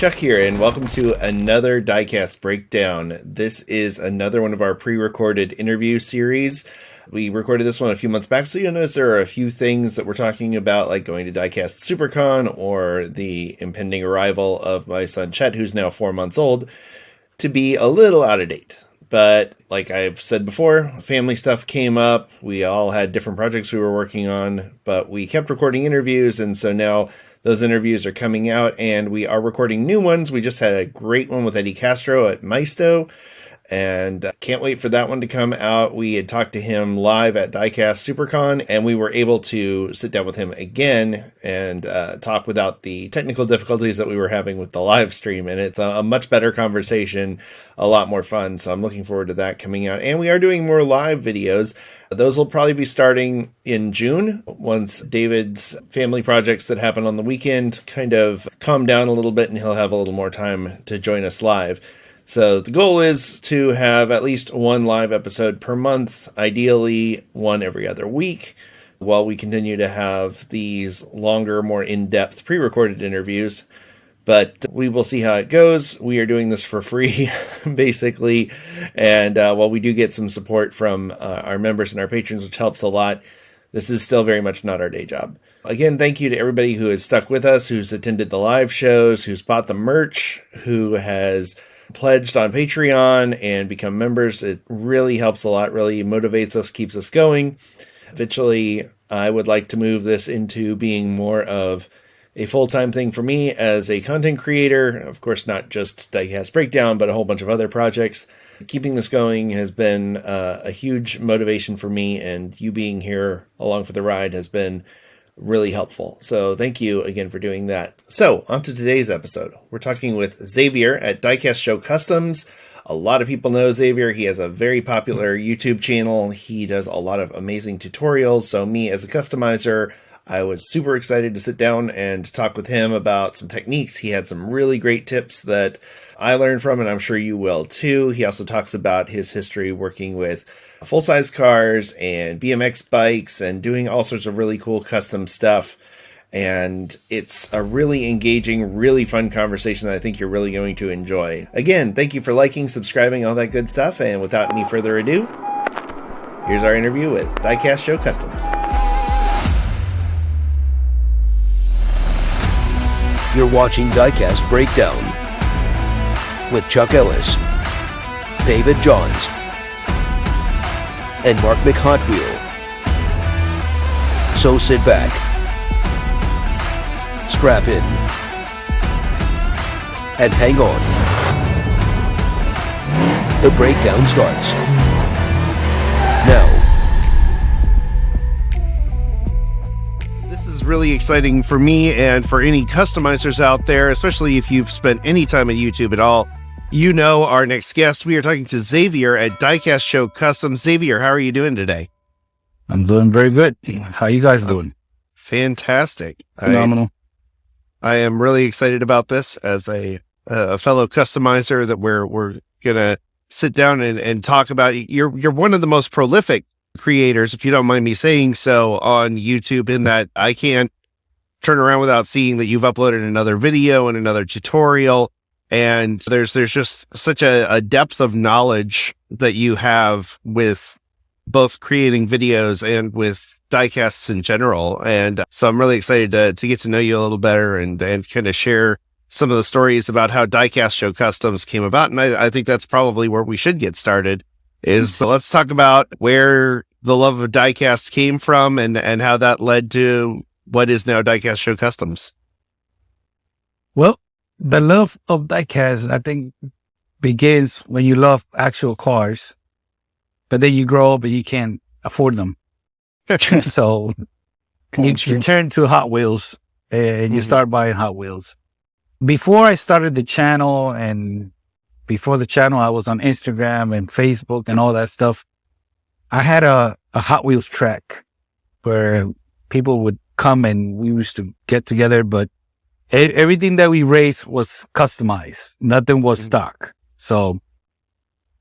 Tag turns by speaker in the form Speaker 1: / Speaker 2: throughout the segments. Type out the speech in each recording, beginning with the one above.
Speaker 1: Chuck here, and welcome to another Diecast Breakdown. This is another one of our pre-recorded interview series. We recorded this one a few months back, so you'll notice there are a few things that we're talking about, like going to Diecast SuperCon or the impending arrival of my son Chet, who's now 4 months old, to be a little out of date. But like I've said before, family stuff came up. We all had different projects we were working on, but we kept recording interviews, and so now those interviews are coming out, and we are recording new ones. We just had a great one with Eddie Castro at Maisto, and can't wait for that one to come out. We had talked to him live at Diecast SuperCon, and we were able to sit down with him again and talk without the technical difficulties that we were having with the live stream. And it's a much better conversation, a lot more fun. So I'm looking forward to that coming out. And we are doing more live videos. Those will probably be starting in June once David's family projects that happen on the weekend kind of calm down a little bit, and he'll have a little more time to join us live. So the goal is to have at least one live episode per month, ideally one every other week, while we continue to have these longer, more in-depth pre-recorded interviews. But we will see how it goes. We are doing this for free, basically. And while we do get some support from our members and our patrons, which helps a lot, this is still very much not our day job. Again, thank you to everybody who has stuck with us, who's attended the live shows, who's bought the merch, who has pledged on Patreon and become members. It really helps a lot, really motivates us, keeps us going. Eventually, I would like to move this into being more of a full-time thing for me as a content creator. Of course, not just Diecast Breakdown, but a whole bunch of other projects. Keeping this going has been a huge motivation for me, and you being here along for the ride has been really helpful. So thank you again for doing that. So on to today's episode. We're talking with Xavier at Diecast Show Customs. A lot of people know Xavier. He has a very popular YouTube channel. He does a lot of amazing tutorials. So me as a customizer, I was super excited to sit down and talk with him about some techniques. He had some really great tips that I learned from, and I'm sure you will too. He also talks about his history working with full-size cars and BMX bikes and doing all sorts of really cool custom stuff. And it's a really engaging, really fun conversation that I think you're really going to enjoy. Again, thank you for liking, subscribing, all that good stuff. And without any further ado, here's our interview with Diecast Show Customs.
Speaker 2: You're watching Diecast Breakdown with Chuck Ellis, David Johns, and Mark McHotwheel. So sit back, strap in, and hang on. The breakdown starts now.
Speaker 1: This is really exciting for me and for any customizers out there, especially if you've spent any time at YouTube at all. You know our next guest. We are talking to Xavier at Diecast Show Customs. Xavier, how are you doing today?
Speaker 3: I'm doing very good. How you guys doing?
Speaker 1: Fantastic.
Speaker 3: Phenomenal.
Speaker 1: I am really excited about this as a fellow customizer that we're going to sit down and talk about. You're one of the most prolific creators, if you don't mind me saying so, on YouTube, in that I can't turn around without seeing that you've uploaded another video and another tutorial. And there's just such a depth of knowledge that you have with both creating videos and with diecasts in general. And so I'm really excited to get to know you a little better and kind of share some of the stories about how Diecast Show Customs came about. And I think that's probably where we should get started. So let's talk about where the love of diecast came from and how that led to what is now Diecast Show Customs.
Speaker 3: Well, the love of diecast, I think, begins when you love actual cars, but then you grow up and you can't afford them. So you turn to Hot Wheels and you start buying Hot Wheels. Before I started the channel, and before the channel, I was on Instagram and Facebook and all that stuff. I had a Hot Wheels track where people would come and we used to get together, but everything that we raced was customized. Nothing was stock. So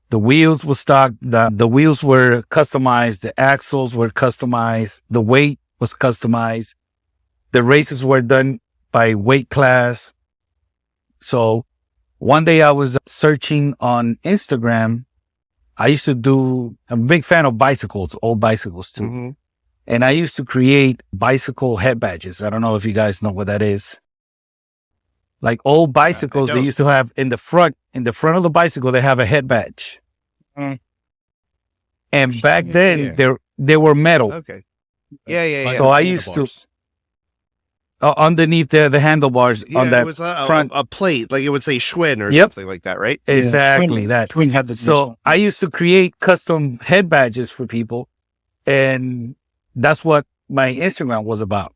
Speaker 3: the wheels were stock. The wheels were customized. The axles were customized. The weight was customized. The races were done by weight class. So one day I was searching on Instagram. I'm a big fan of bicycles, old bicycles too.
Speaker 4: Mm-hmm.
Speaker 3: And I used to create bicycle head badges. I don't know if you guys know what that is. Like old bicycles, they used to have in the front of the bicycle, they have a head badge.
Speaker 4: Mm.
Speaker 3: And back then, they were metal.
Speaker 4: Okay. Yeah.
Speaker 3: So I used to, underneath the handlebars on that
Speaker 4: it was
Speaker 3: front.
Speaker 4: a plate, like it would say Schwinn or
Speaker 3: Yep.
Speaker 4: something like that, right?
Speaker 3: Exactly that.
Speaker 5: Twin had the
Speaker 3: So I used to create custom head badges for people. And that's what my Instagram was about.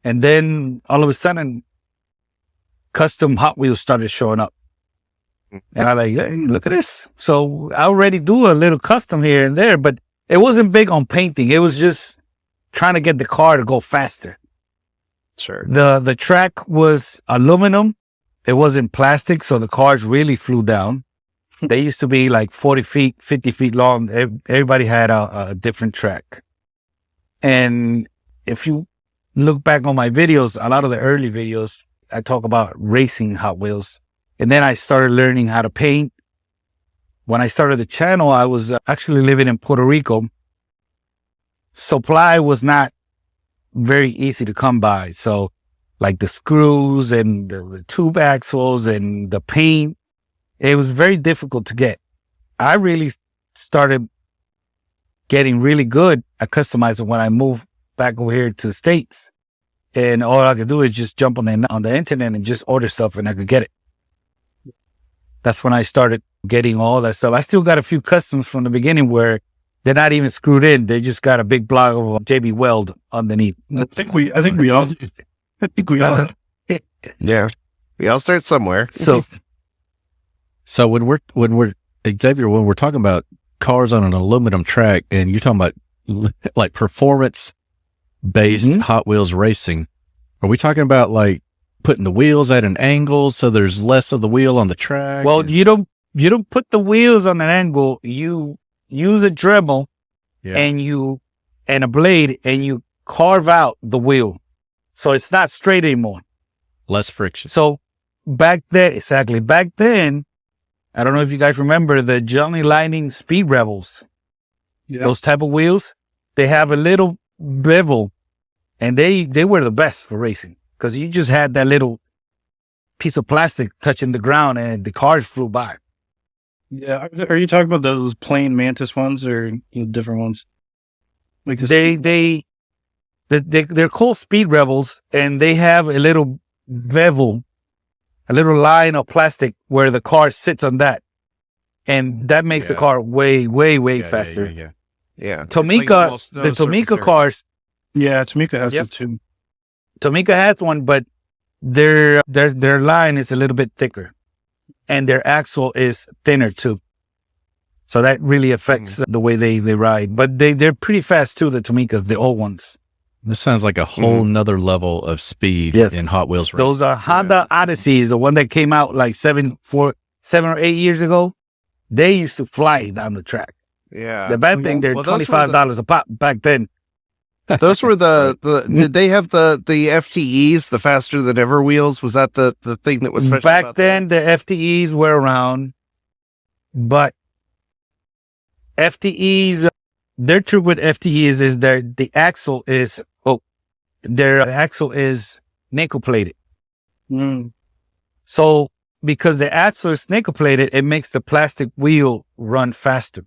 Speaker 3: And then all of a sudden, custom Hot Wheels started showing up. And I'm like, hey, look at this. So I already do a little custom here and there, but it wasn't big on painting. It was just trying to get the car to go faster.
Speaker 4: Sure.
Speaker 3: The track was aluminum. It wasn't plastic, so the cars really flew down. They used to be like 40 feet, 50 feet long. Everybody had a different track. And if you look back on my videos, a lot of the early videos, I talk about racing Hot Wheels. And then I started learning how to paint. When I started the channel, I was actually living in Puerto Rico. Supply was not very easy to come by. So like the screws and the tube axles and the paint, it was very difficult to get. I really started getting really good at customizing when I moved back over here to the States. And all I could do is just jump on the internet and just order stuff and I could get it. That's when I started getting all that stuff. I still got a few customs from the beginning where they're not even screwed in. They just got a big block of JB Weld underneath.
Speaker 5: I think we all did.
Speaker 4: Yeah. We all start somewhere.
Speaker 6: So when we're Xavier, when we're talking about cars on an aluminum track and you're talking about like performance based Hot Wheels racing, are we talking about like putting the wheels at an angle so there's less of the wheel on the track?
Speaker 3: Well, you don't put the wheels on an angle. You use a Dremel and a blade and you carve out the wheel. So it's not straight anymore.
Speaker 6: Less friction.
Speaker 3: So back then, I don't know if you guys remember the Johnny Lightning Speed Rebels.
Speaker 5: Yeah.
Speaker 3: Those type of wheels, they have a little bevel and they were the best for racing because you just had that little piece of plastic touching the ground and the cars flew by.
Speaker 5: Yeah. Are you talking about those plain Mantis ones or different ones? Like
Speaker 3: they're called Speed Rebels and they have a little bevel, a little line of plastic where the car sits on that. And that makes the car way, way, way faster.
Speaker 4: Yeah.
Speaker 3: Tomica,
Speaker 4: It's like
Speaker 3: the Tomica cars.
Speaker 5: Yeah, Tomica has it too.
Speaker 3: Tomica has one, but their line is a little bit thicker. And their axle is thinner too. So that really affects the way they ride. But they're pretty fast too, the Tomicas, the old ones.
Speaker 6: This sounds like a whole nother level of speed in Hot Wheels racing.
Speaker 3: Those are Honda Odysseys, the one that came out like 7 or 8 years ago. They used to fly down the track.
Speaker 4: Yeah.
Speaker 3: The bad thing, they're $25 a pop back then.
Speaker 4: Those were did they have the FTEs, the faster than ever wheels? Was that the thing that was special
Speaker 3: back
Speaker 4: about
Speaker 3: then? The FTEs were around, but FTEs, their trick with FTEs is their axle is nickel plated. So because the axle is nickel plated, it makes the plastic wheel run faster.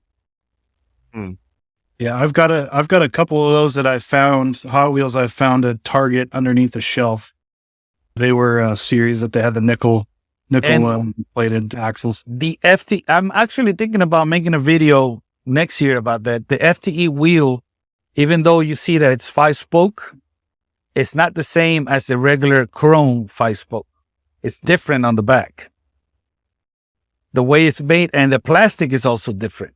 Speaker 5: Yeah, I've got a couple of those that I found, Hot Wheels I found at Target underneath the shelf. They were a series that they had the nickel plated axles.
Speaker 3: I'm actually thinking about making a video next year about that. The FTE wheel, even though you see that it's 5-spoke, it's not the same as the regular chrome 5-spoke. It's different on the back. The way it's made, and the plastic is also different.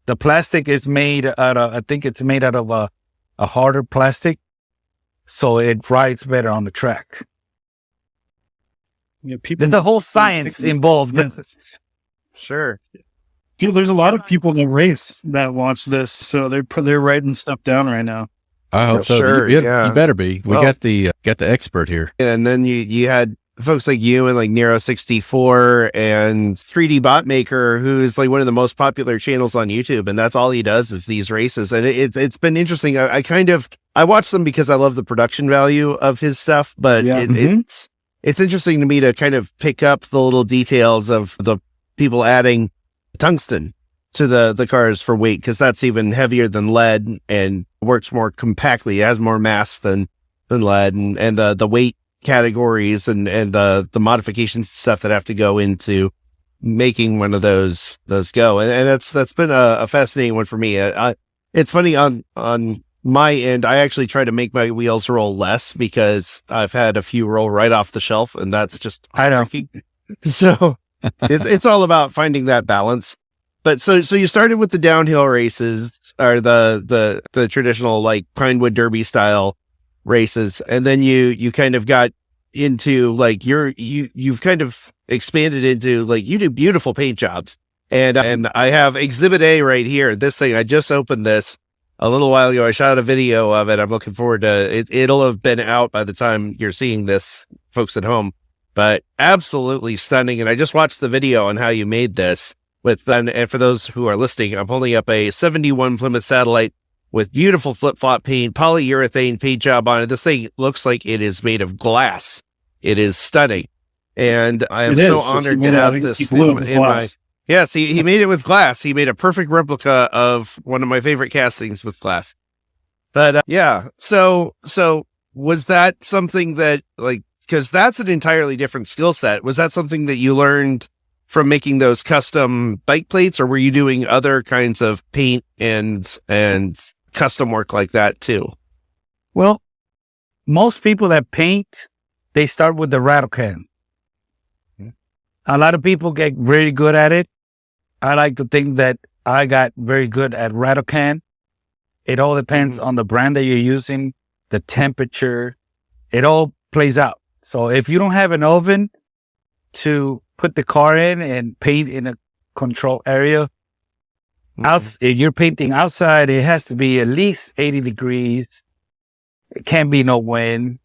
Speaker 3: The plastic is made out of, I think it's made out of a harder plastic, so it rides better on the track.
Speaker 5: Yeah,
Speaker 3: There's a whole science involved.
Speaker 4: Sure.
Speaker 5: There's a lot of people that race that watch this, so they're writing stuff down right now.
Speaker 6: I hope so.
Speaker 4: Sure,
Speaker 6: You
Speaker 4: yeah.
Speaker 6: better be. We got the expert here.
Speaker 4: And then you had folks like you and like Nero64 and 3D Bot Maker, who's like one of the most popular channels on YouTube, and that's all he does is these races. And it's been interesting. I watch them because I love the production value of his stuff, but it's interesting to me to kind of pick up the little details of the people adding tungsten to the cars for weight, because that's even heavier than lead and works more compactly. It has more mass than lead, and the weight categories and the modifications stuff that have to go into making one of those go. And that's been a fascinating one for me. It's funny on my end, I actually try to make my wheels roll less because I've had a few roll right off the shelf, and that's just so it's all about finding that balance. But so you started with the downhill races, or the traditional like Pinewood Derby style races, and then you kind of got into like you've kind of expanded into like you do beautiful paint jobs, and I have Exhibit A right here. This thing, I just opened this a little while ago. I shot a video of it. I'm looking forward to it. It'll have been out by the time you're seeing this, folks at home, but absolutely stunning. And I just watched the video on how you made this and for those who are listening, I'm holding up a 71 Plymouth Satellite with beautiful flip-flop paint, polyurethane paint job on it. This thing looks like it is made of glass. It is stunning. And I am so honored to have this in my... Yes, he made it with glass. He made a perfect replica of one of my favorite castings with glass. But so was that something that, like, because that's an entirely different skill set. Was that something that you learned from making those custom bike plates, or were you doing other kinds of paint and custom work like that too?
Speaker 3: Well, most people that paint, they start with the rattle can. A lot of people get really good at it. I like to think that I got very good at rattle can. It all depends on the brand that you're using, the temperature. It all plays out. So if you don't have an oven to put the car in and paint in a control area, if you're painting outside, it has to be at least 80 degrees. It can't be no wind.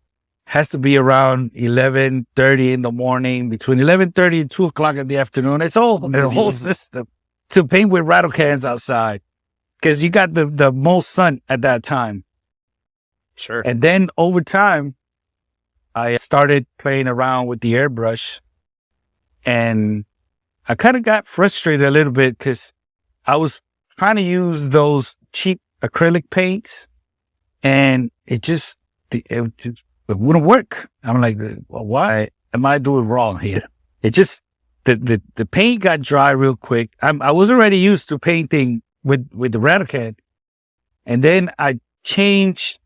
Speaker 3: Has to be around 11:30 in the morning, between 11:30 and 2 o'clock in the afternoon. It's all the whole system to paint with rattle cans outside, because you got the most sun at that time.
Speaker 4: Sure.
Speaker 3: And then over time, I started playing around with the airbrush, and I kind of got frustrated a little bit because I was trying to use those cheap acrylic paints, and it wouldn't work. I'm like, well, why am I doing wrong here? It just, the paint got dry real quick. I was already used to painting with the rattle can. And then I changed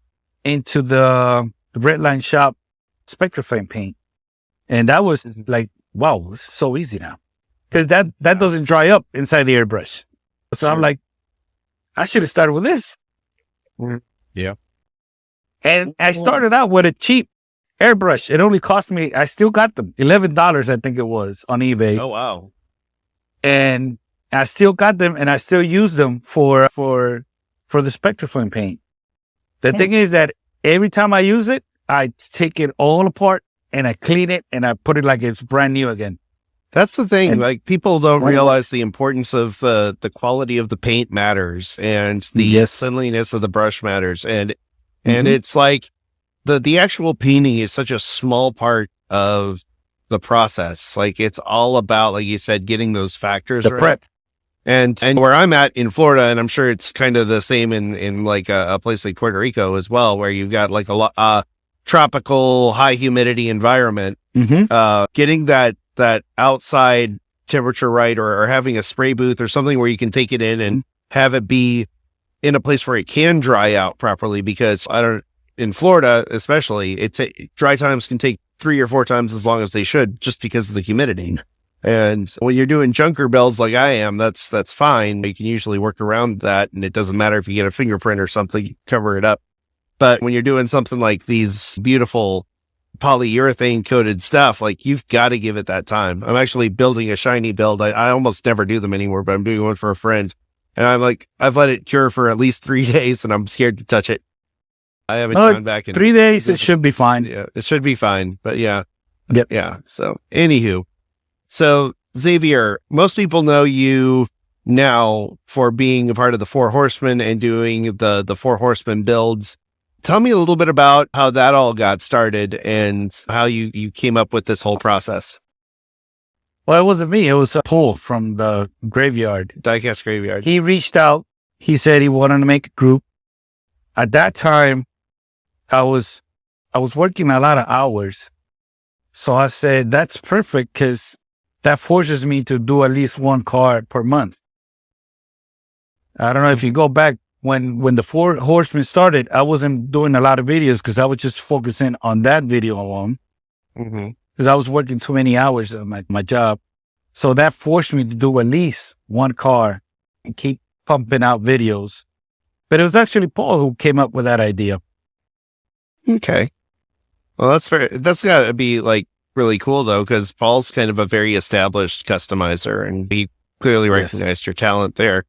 Speaker 3: into the Redline Shop Spectraframe paint. And that was like, wow, it's so easy now. Cause that doesn't dry up inside the airbrush. So I'm like, I should have started with this.
Speaker 6: Yeah.
Speaker 3: And I started out with a cheap airbrush. It only cost me, I still got them, $11, I think it was, on eBay.
Speaker 4: Oh, wow.
Speaker 3: And I still got them, and I still use them for the Spectraflame paint. The thing is that every time I use it, I take it all apart and I clean it and I put it like it's brand new again.
Speaker 4: That's the thing. And, like, people don't realize the importance of the quality of the paint matters, and the cleanliness of the brush matters. And it's like the actual painting is such a small part of the process. Like, it's all about, like you said, getting those factors
Speaker 3: the
Speaker 4: right.
Speaker 3: prep.
Speaker 4: And where I'm at in Florida, and I'm sure it's kind of the same in like a place like Puerto Rico as well, where you've got like a tropical high humidity environment, getting that outside temperature right, or having a spray booth or something where you can take it in and have it be in a place where it can dry out properly, because in Florida, especially, dry times can take 3 or 4 times as long as they should, just because of the humidity. And when you're doing junker builds like I am, that's fine. You can usually work around that, and it doesn't matter if you get a fingerprint or something, cover it up. But when you're doing something like these beautiful polyurethane coated stuff, like, you've got to give it that time. I'm actually building a shiny build. I almost never do them anymore, but I'm doing one for a friend. And I'm like, I've let it cure for at least 3 days, and I'm scared to touch it. I haven't gone back in
Speaker 3: 3 days. It should be fine.
Speaker 4: Yeah, it should be fine. But yeah,
Speaker 3: Yep.
Speaker 4: Yeah. So, anywho, so Xavier, most people know you now for being a part of the Four Horsemen and doing the Four Horsemen builds. Tell me a little bit about how that all got started and how you came up with this whole process.
Speaker 3: Well, it wasn't me. It was Paul from the graveyard.
Speaker 4: Diecast Graveyard.
Speaker 3: He reached out. He said he wanted to make a group. At that time, I was working a lot of hours. So I said, that's perfect because that forces me to do at least one car per month. I don't know if you go back when the Four Horsemen started, I wasn't doing a lot of videos because I was just focusing on that video alone. Because I was working too many hours of my job. So that forced me to do at least one car and keep pumping out videos. But it was actually Paul who came up with that idea.
Speaker 4: Okay. Well, that's got to be like really cool though, because Paul's kind of a very established customizer and he clearly recognized your talent there.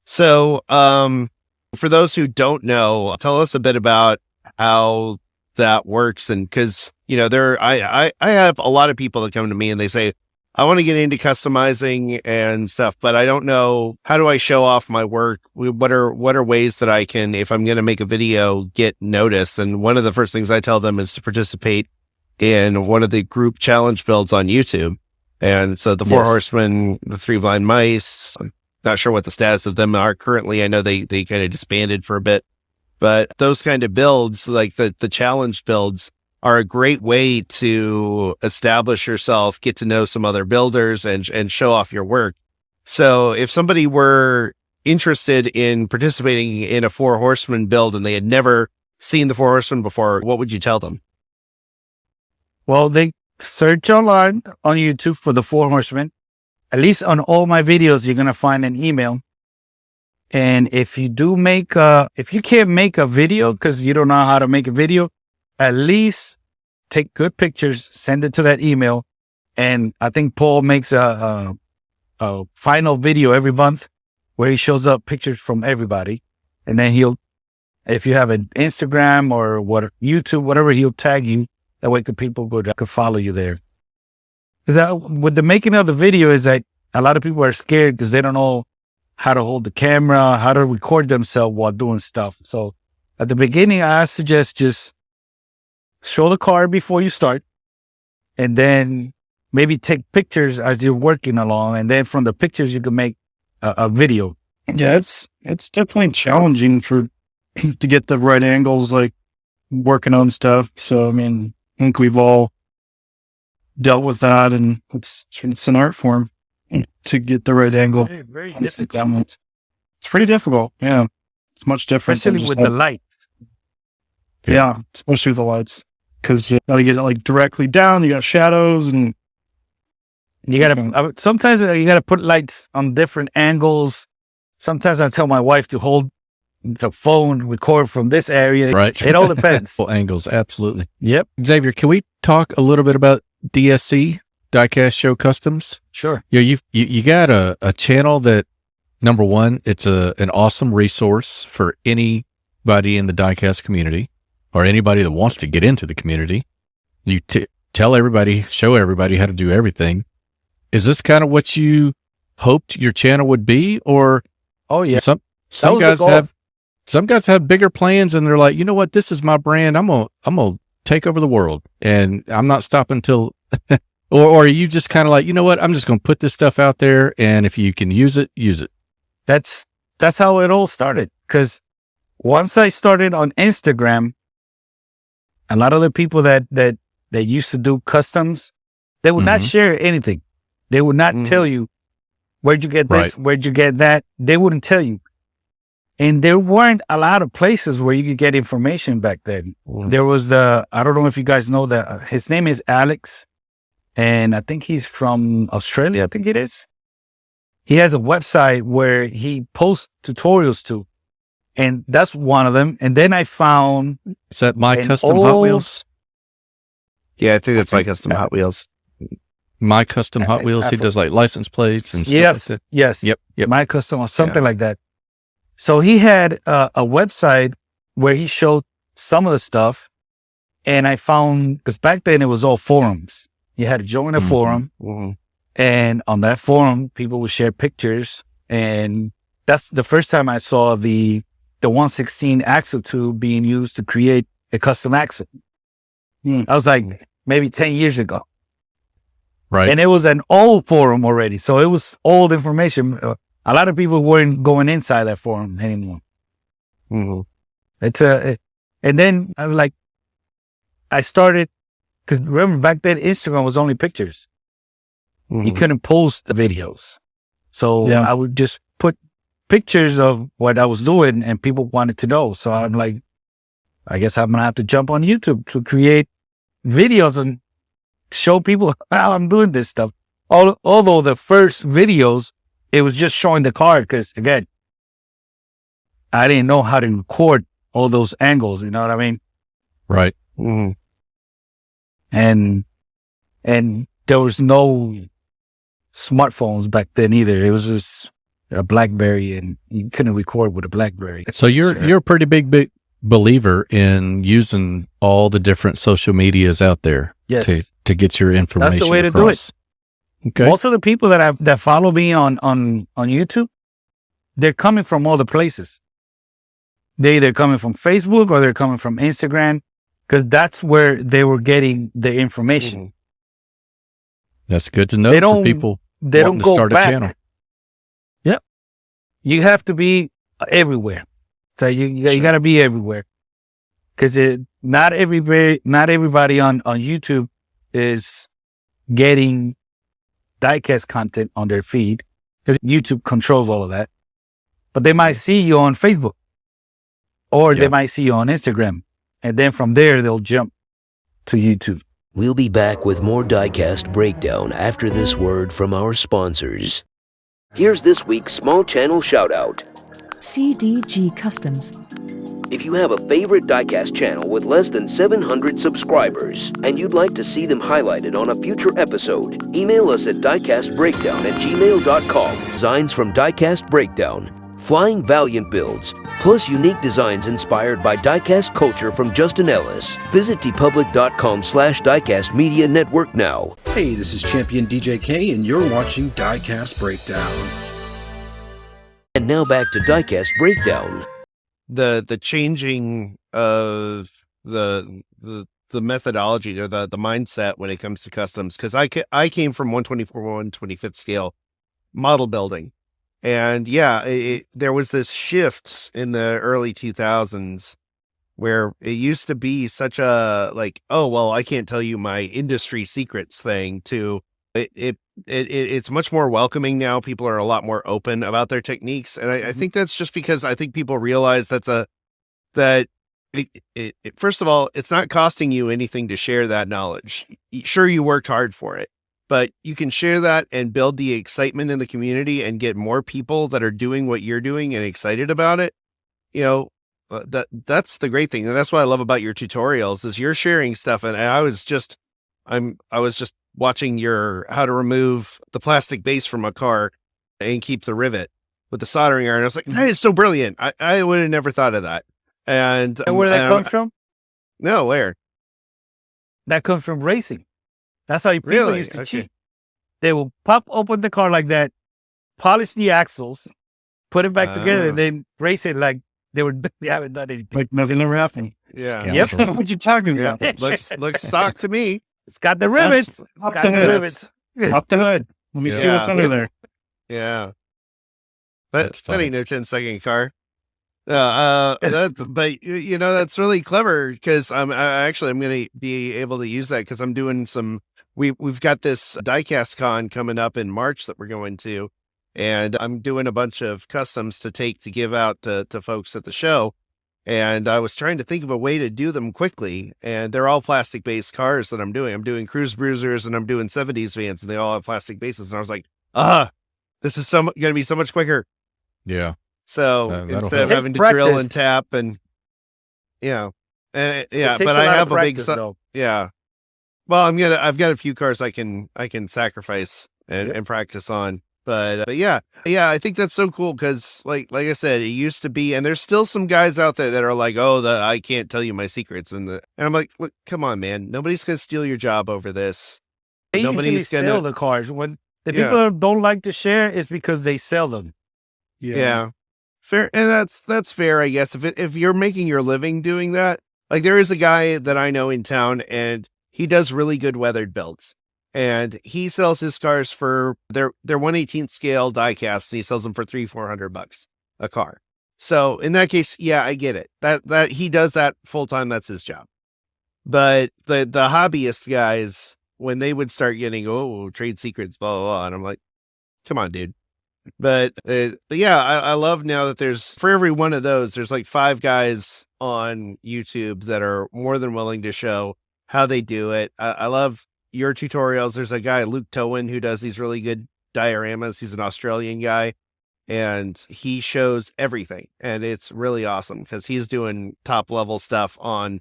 Speaker 4: So, for those who don't know, tell us a bit about how that works. And cause I have a lot of people that come to me and they say, I want to get into customizing and stuff, but I don't know, how do I show off my work? What are ways that I can, if I'm going to make a video, get noticed? And one of the first things I tell them is to participate in one of the group challenge builds on YouTube. And so the Four Horsemen, the Three Blind Mice, I'm not sure what the status of them are currently. I know they kind of disbanded for a bit, but those kind of builds, like the challenge builds, are a great way to establish yourself, get to know some other builders and show off your work. So if somebody were interested in participating in a Four Horsemen build and they had never seen the Four Horsemen before, what would you tell them?
Speaker 3: Well, they search online on YouTube for the Four Horsemen. At least on all my videos, you're going to find an email. And if you if you can't make a video because you don't know how to make a video, at least take good pictures, send it to that email. And I think Paul makes a final video every month where he shows up pictures from everybody. And then if you have an Instagram or YouTube, whatever, he'll tag you. That way people could follow you there. Because with the making of the video is that a lot of people are scared because they don't know how to hold the camera, how to record themselves while doing stuff. So at the beginning, I suggest just show the car before you start and then maybe take pictures as you're working along. And then from the pictures, you can make a video.
Speaker 5: Yeah, it's definitely challenging to get the right angles, like working on stuff. So, I mean, I think we've all dealt with that, and it's an art form to get the right angle.
Speaker 3: Very difficult.
Speaker 5: It's pretty difficult. Yeah, it's much different,
Speaker 3: especially with the light.
Speaker 5: Yeah, especially with the lights, because you gotta get it like directly down. You got shadows, and
Speaker 3: you gotta. Sometimes you gotta put lights on different angles. Sometimes I tell my wife to hold the phone, record from this area.
Speaker 6: Right.
Speaker 3: It all depends.
Speaker 6: Angles, absolutely.
Speaker 3: Yep.
Speaker 6: Xavier, can we talk a little bit about DSC, Diecast Show Customs?
Speaker 3: Sure.
Speaker 6: Yeah, you got a channel that, number one, it's an awesome resource for anybody in the diecast community or anybody that wants to get into the community. You tell everybody, show everybody how to do everything. Is this kind of what you hoped your channel would be, or?
Speaker 3: Oh yeah.
Speaker 6: Some guys have bigger plans, and they're like, you know what, this is my brand. I'm gonna take over the world, and I'm not stopping till. or are you just kind of like, you know what, I'm just gonna put this stuff out there, and if you can use it, use it.
Speaker 3: That's how it all started. Because once I started on Instagram, a lot of the people that used to do customs, they would not share anything. They would not tell you, where'd you get this? Right. Where'd you get that? They wouldn't tell you. And there weren't a lot of places where you could get information back then. There was I don't know if you guys know that his name is Alex, and I think he's from Australia. I think it is. He has a website where he posts tutorials to, and that's one of them. And then I found,
Speaker 6: is that My Custom Hot Wheels?
Speaker 4: Yeah, I think that's My Custom Hot Wheels.
Speaker 6: My Custom Hot Wheels. He does like license plates and stuff like that.
Speaker 3: Yes.
Speaker 6: Yep.
Speaker 3: My Custom or something like that. So he had a website where he showed some of the stuff, and I found, because back then it was all forums. You had to join a
Speaker 6: Mhm.
Speaker 3: forum,
Speaker 4: Mhm.
Speaker 3: and on that forum, people would share pictures. And that's the first time I saw the 116 axle tube being used to create a custom axle.
Speaker 5: Hmm.
Speaker 3: I was like, maybe 10 years ago.
Speaker 6: Right.
Speaker 3: And it was an old forum already. So it was old information. A lot of people weren't going inside that forum anymore.
Speaker 4: Mhm.
Speaker 3: And then I was like, I started, because remember back then Instagram was only pictures. You
Speaker 4: Mhm.
Speaker 3: couldn't post the videos. So
Speaker 5: Yeah.
Speaker 3: I would just put pictures of what I was doing and people wanted to know. So I'm like, I guess I'm going to have to jump on YouTube to create videos and show people how I'm doing this stuff. Although the first videos, it was just showing the car because, again, I didn't know how to record all those angles. You know what I mean?
Speaker 6: Right.
Speaker 4: Mhm.
Speaker 3: And there was no smartphones back then either. It was just a BlackBerry, and you couldn't record with a BlackBerry.
Speaker 6: So you're a pretty big believer in using all the different social medias out there
Speaker 3: Yes.
Speaker 6: to get your information
Speaker 3: way to do
Speaker 6: across. Okay.
Speaker 3: Most of the people that follow me on YouTube, they're coming from all the places. They either coming from Facebook or they're coming from Instagram, because that's where they were getting the information.
Speaker 4: Mhm.
Speaker 6: That's good to know
Speaker 3: They
Speaker 6: for
Speaker 3: don't-
Speaker 6: people
Speaker 3: They
Speaker 6: wanting
Speaker 3: don't
Speaker 6: to
Speaker 3: go
Speaker 6: start
Speaker 3: back.
Speaker 6: a channel.
Speaker 3: Yep. You have to be everywhere. So you got to be everywhere, because not everybody on YouTube is getting diecast content on their feed, because YouTube controls all of that. But they might see you on Facebook, or
Speaker 6: Yeah.
Speaker 3: they might see you on Instagram, and then from there they'll jump to YouTube.
Speaker 2: We'll be back with more Diecast Breakdown after this word from our sponsors. Here's this week's small channel shoutout.
Speaker 7: CDG Customs.
Speaker 2: If you have a favorite Diecast channel with less than 700 subscribers and you'd like to see them highlighted on a future episode, email us at diecastbreakdown@gmail.com. Designs from Diecast Breakdown, flying Valiant builds, plus unique designs inspired by diecast culture from Justin Ellis. Visit tpublic.com/diecast media network now.
Speaker 8: Hey, this is Champion DJK, and you're watching Diecast Breakdown.
Speaker 2: And now back to Diecast Breakdown.
Speaker 4: The changing of the methodology or the mindset when it comes to customs, because I came from 124 125th scale model building, and there was this shift in the early 2000s where it used to be such a like, oh well, I can't tell you my industry secrets thing, to it's much more welcoming now. People are a lot more open about their techniques, and I think that's just because I think people realize first of all, it's not costing you anything to share that knowledge. Sure, you worked hard for it, but you can share that and build the excitement in the community and get more people that are doing what you're doing and excited about it. You know, that's the great thing, and that's what I love about your tutorials is you're sharing stuff. And I was just watching your how to remove the plastic base from a car and keep the rivet with the soldering iron. I was like, that is so brilliant. I would have never thought of that. And
Speaker 3: where that comes from?
Speaker 4: No, where?
Speaker 3: That comes from racing. That's how people
Speaker 4: Really?
Speaker 3: used to
Speaker 4: Okay.
Speaker 3: cheat. They will pop open the car like that, polish the axles, put it back together, and then race it like they haven't done anything.
Speaker 5: Like nothing ever happened.
Speaker 4: Yeah.
Speaker 3: Yep.
Speaker 5: What you talking
Speaker 4: Yeah.
Speaker 5: about?
Speaker 4: Looks stock to me.
Speaker 3: It's got the rivets.
Speaker 5: Up
Speaker 3: Got
Speaker 5: the
Speaker 3: the
Speaker 5: hood.
Speaker 3: rivets.
Speaker 5: Up the hood. Let me see
Speaker 4: Yeah.
Speaker 5: what's under there.
Speaker 4: Yeah.
Speaker 6: That's
Speaker 4: That
Speaker 6: funny.
Speaker 4: ain't no 10-second car. But you know, that's really clever, because I'm going to be able to use that, because I'm doing we've got this Diecast Con coming up in March that we're going to, and I'm doing a bunch of customs to give out to folks at the show. And I was trying to think of a way to do them quickly, and they're all plastic based cars that I'm doing. I'm doing cruise bruisers and I'm doing 70s vans, and they all have plastic bases. And I was like, this is going to be so much quicker.
Speaker 6: Yeah.
Speaker 4: So
Speaker 6: That'll
Speaker 4: instead of
Speaker 6: help.
Speaker 4: having to
Speaker 3: Takes
Speaker 4: drill
Speaker 3: practice.
Speaker 4: and tap and
Speaker 3: It
Speaker 4: but
Speaker 3: takes
Speaker 4: I
Speaker 3: lot of
Speaker 4: have a big,
Speaker 3: practice, though.
Speaker 4: yeah. Well, I've got a few cars I can sacrifice and practice on. But yeah, I think that's so cool, because like I said, it used to be, and there's still some guys out there that are like, oh, I can't tell you my secrets, and I'm like, look, come on, man, nobody's gonna steal your job over this.
Speaker 3: They usually
Speaker 4: Nobody's
Speaker 3: sell
Speaker 4: gonna.
Speaker 3: the cars. When the
Speaker 4: Yeah.
Speaker 3: people don't like to share, it's because they sell them.
Speaker 4: Yeah. Fair, and that's fair, I guess. If you're making your living doing that, like there is a guy that I know in town, and he does really good weathered builds, and he sells his cars for their 1/18th scale die casts, and he sells them for $300-400 a car. So in that case, yeah, I get it. That he does that full time. That's his job. But the hobbyist guys, when they would start getting trade secrets, blah blah blah, and I'm like, come on, dude. But yeah, I love now that there's, for every one of those, there's like 5 guys on YouTube that are more than willing to show how they do it. I love your tutorials. There's a guy, Luke Towen, who does these really good dioramas. He's an Australian guy, and he shows everything. And it's really awesome because he's doing top level stuff on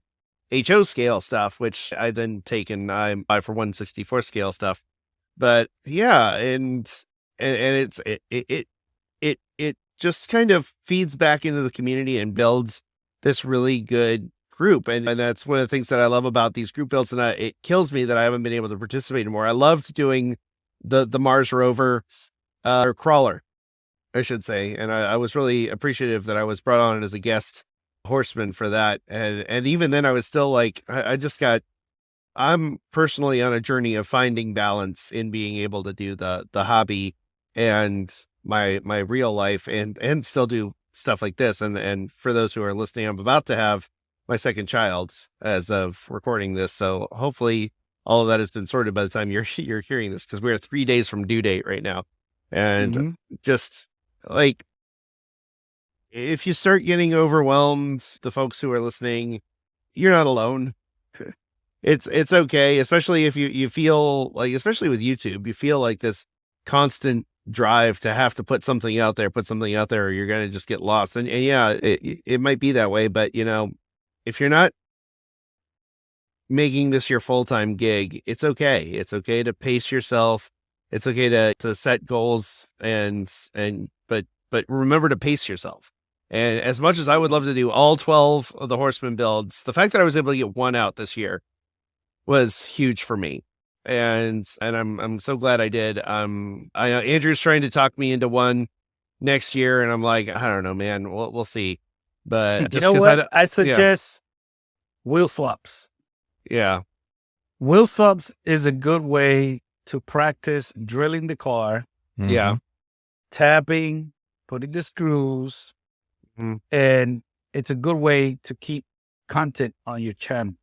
Speaker 4: HO scale stuff, which I then take and I buy for 1/64 scale stuff. But yeah, and it's it just kind of feeds back into the community and builds this really good group, and that's one of the things that I love about these group builds. And it kills me that I haven't been able to participate more. I loved doing the Mars rover or crawler, I should say, and I was really appreciative that I was brought on as a guest horseman for that. And even then, I was still like, I'm personally on a journey of finding balance in being able to do the hobby and my real life and still do stuff like this. And for those who are listening, I'm about to have my second child as of recording this. So hopefully all of that has been sorted by the time you're hearing this, because we're 3 days from due date right now. And just like, if you start getting overwhelmed, the folks who are listening, you're not alone. It's okay, especially if you feel like, especially with YouTube, you feel like this constant drive to have to put something out there, or you're going to just get lost. And yeah, it might be that way, but if you're not making this your full-time gig, it's okay. It's okay to pace yourself. It's okay to set goals but remember to pace yourself. And as much as I would love to do all 12 of the Horseman builds, the fact that I was able to get one out this year was huge for me. And I'm so glad I did. I know Andrew's trying to talk me into one next year, and I'm like, I don't know, man. We'll see. But
Speaker 3: you know what? I suggest wheel flops.
Speaker 4: Yeah.
Speaker 3: Wheel flops is a good way to practice drilling the car.
Speaker 6: Mhm.
Speaker 4: Yeah.
Speaker 3: Tapping, putting the screws, and it's a good way to keep content on your channel.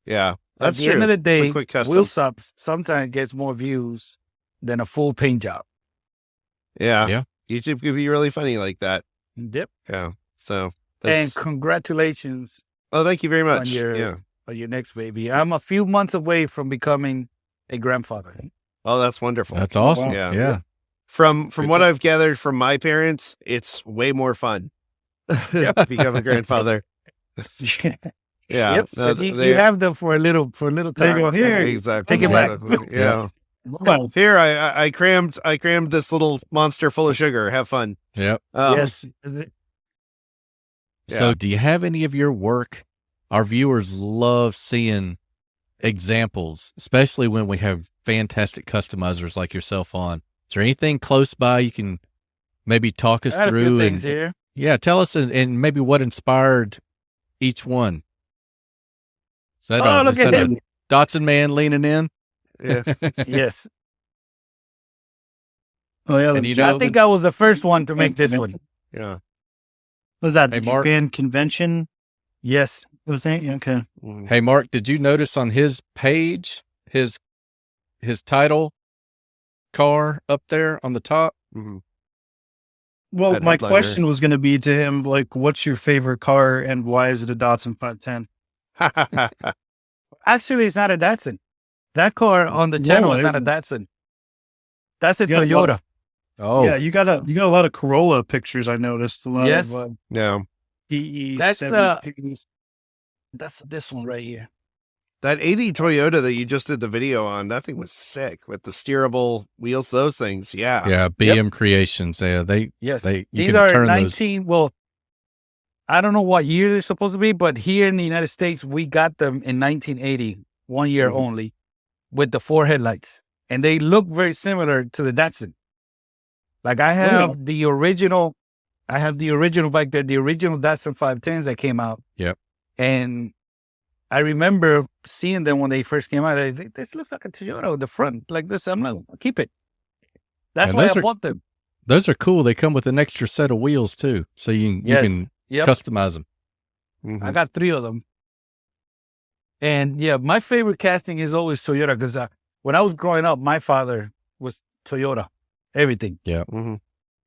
Speaker 4: Yeah. That's
Speaker 3: At the
Speaker 4: true.
Speaker 3: end of the day,
Speaker 4: quick custom.
Speaker 3: wheel stops sometimes gets more views than a full paint job.
Speaker 4: Yeah.
Speaker 6: Yeah.
Speaker 4: YouTube could be really funny like that.
Speaker 3: Yep.
Speaker 4: Yeah. So
Speaker 3: And congratulations
Speaker 4: thank you very much.
Speaker 3: on your next baby. I'm a few months away from becoming a grandfather.
Speaker 4: Oh, that's wonderful.
Speaker 6: That's awesome.
Speaker 4: Wow.
Speaker 6: Yeah.
Speaker 4: From
Speaker 6: Good
Speaker 4: what
Speaker 6: job.
Speaker 4: I've gathered from my parents, it's way more fun to become a grandfather. Yeah.
Speaker 3: Yep. So you have them for a little time.
Speaker 5: There you go. Here.
Speaker 4: Exactly.
Speaker 3: Take it back.
Speaker 4: Exactly. Yeah.
Speaker 5: Well,
Speaker 4: Here, I crammed this little monster full of sugar. Have fun.
Speaker 6: Yep.
Speaker 3: Yes.
Speaker 4: Yeah.
Speaker 6: So do you have any of your work? Our viewers love seeing examples, especially when we have fantastic customizers like yourself on. Is there anything close by you can maybe talk us
Speaker 3: I had a few
Speaker 6: through?
Speaker 3: things here.
Speaker 6: Yeah, tell us and maybe what inspired each one. Is that
Speaker 3: Look at him.
Speaker 6: a Dotson man leaning in?
Speaker 4: Yeah.
Speaker 3: Yes.
Speaker 5: oh yeah.
Speaker 6: And you
Speaker 3: I
Speaker 6: know,
Speaker 3: think I was the first one to make this one.
Speaker 4: Yeah.
Speaker 5: Was that the
Speaker 6: Hey, Mark.
Speaker 5: Japan convention?
Speaker 3: Yes.
Speaker 5: Was that? Yeah, okay.
Speaker 6: hey Mark, did you notice on his page his title car up there on the top?
Speaker 4: Mhm.
Speaker 5: Well,
Speaker 4: That
Speaker 5: my
Speaker 4: headliner.
Speaker 5: question was going to be to him, like, what's your favorite car and why is it a Datsun 510?
Speaker 3: Actually, it's not a Datsun. That car on the channel is not a Datsun. That's a
Speaker 5: You got a lot
Speaker 3: Toyota.
Speaker 6: Oh,
Speaker 5: Yeah, you got a lot of Corolla pictures. I noticed a lot
Speaker 3: Yes.
Speaker 5: of
Speaker 4: No.
Speaker 5: PE.
Speaker 3: That's,
Speaker 5: 70s.
Speaker 3: That's this one right here.
Speaker 4: That 80 Toyota that you just did the video on, that thing was sick with the steerable wheels, those things. Yeah.
Speaker 6: yeah, BM Creations. Yeah,
Speaker 3: Yes.
Speaker 6: you
Speaker 3: These
Speaker 6: can
Speaker 3: are
Speaker 6: turn
Speaker 3: 19. Well, I don't know what year they're supposed to be, but here in the United States, we got them in 1980, 1 year only. with the 4 headlights, and they look very similar to the Datsun. Like I have the original bike there, the original Datsun 510s that came out.
Speaker 6: Yep.
Speaker 3: And I remember seeing them when they first came out. This looks like a Toyota with the front like this. I'm like, keep it. That's
Speaker 6: And
Speaker 3: why
Speaker 6: those
Speaker 3: I
Speaker 6: are-
Speaker 3: bought them.
Speaker 6: Those are cool. They come with an extra set of wheels too, so you can
Speaker 3: Yep.
Speaker 6: customize them.
Speaker 4: Mhm.
Speaker 3: I got 3 of them. And yeah, my favorite casting is always Toyota because when I was growing up, my father was Toyota, everything.
Speaker 4: Mhm.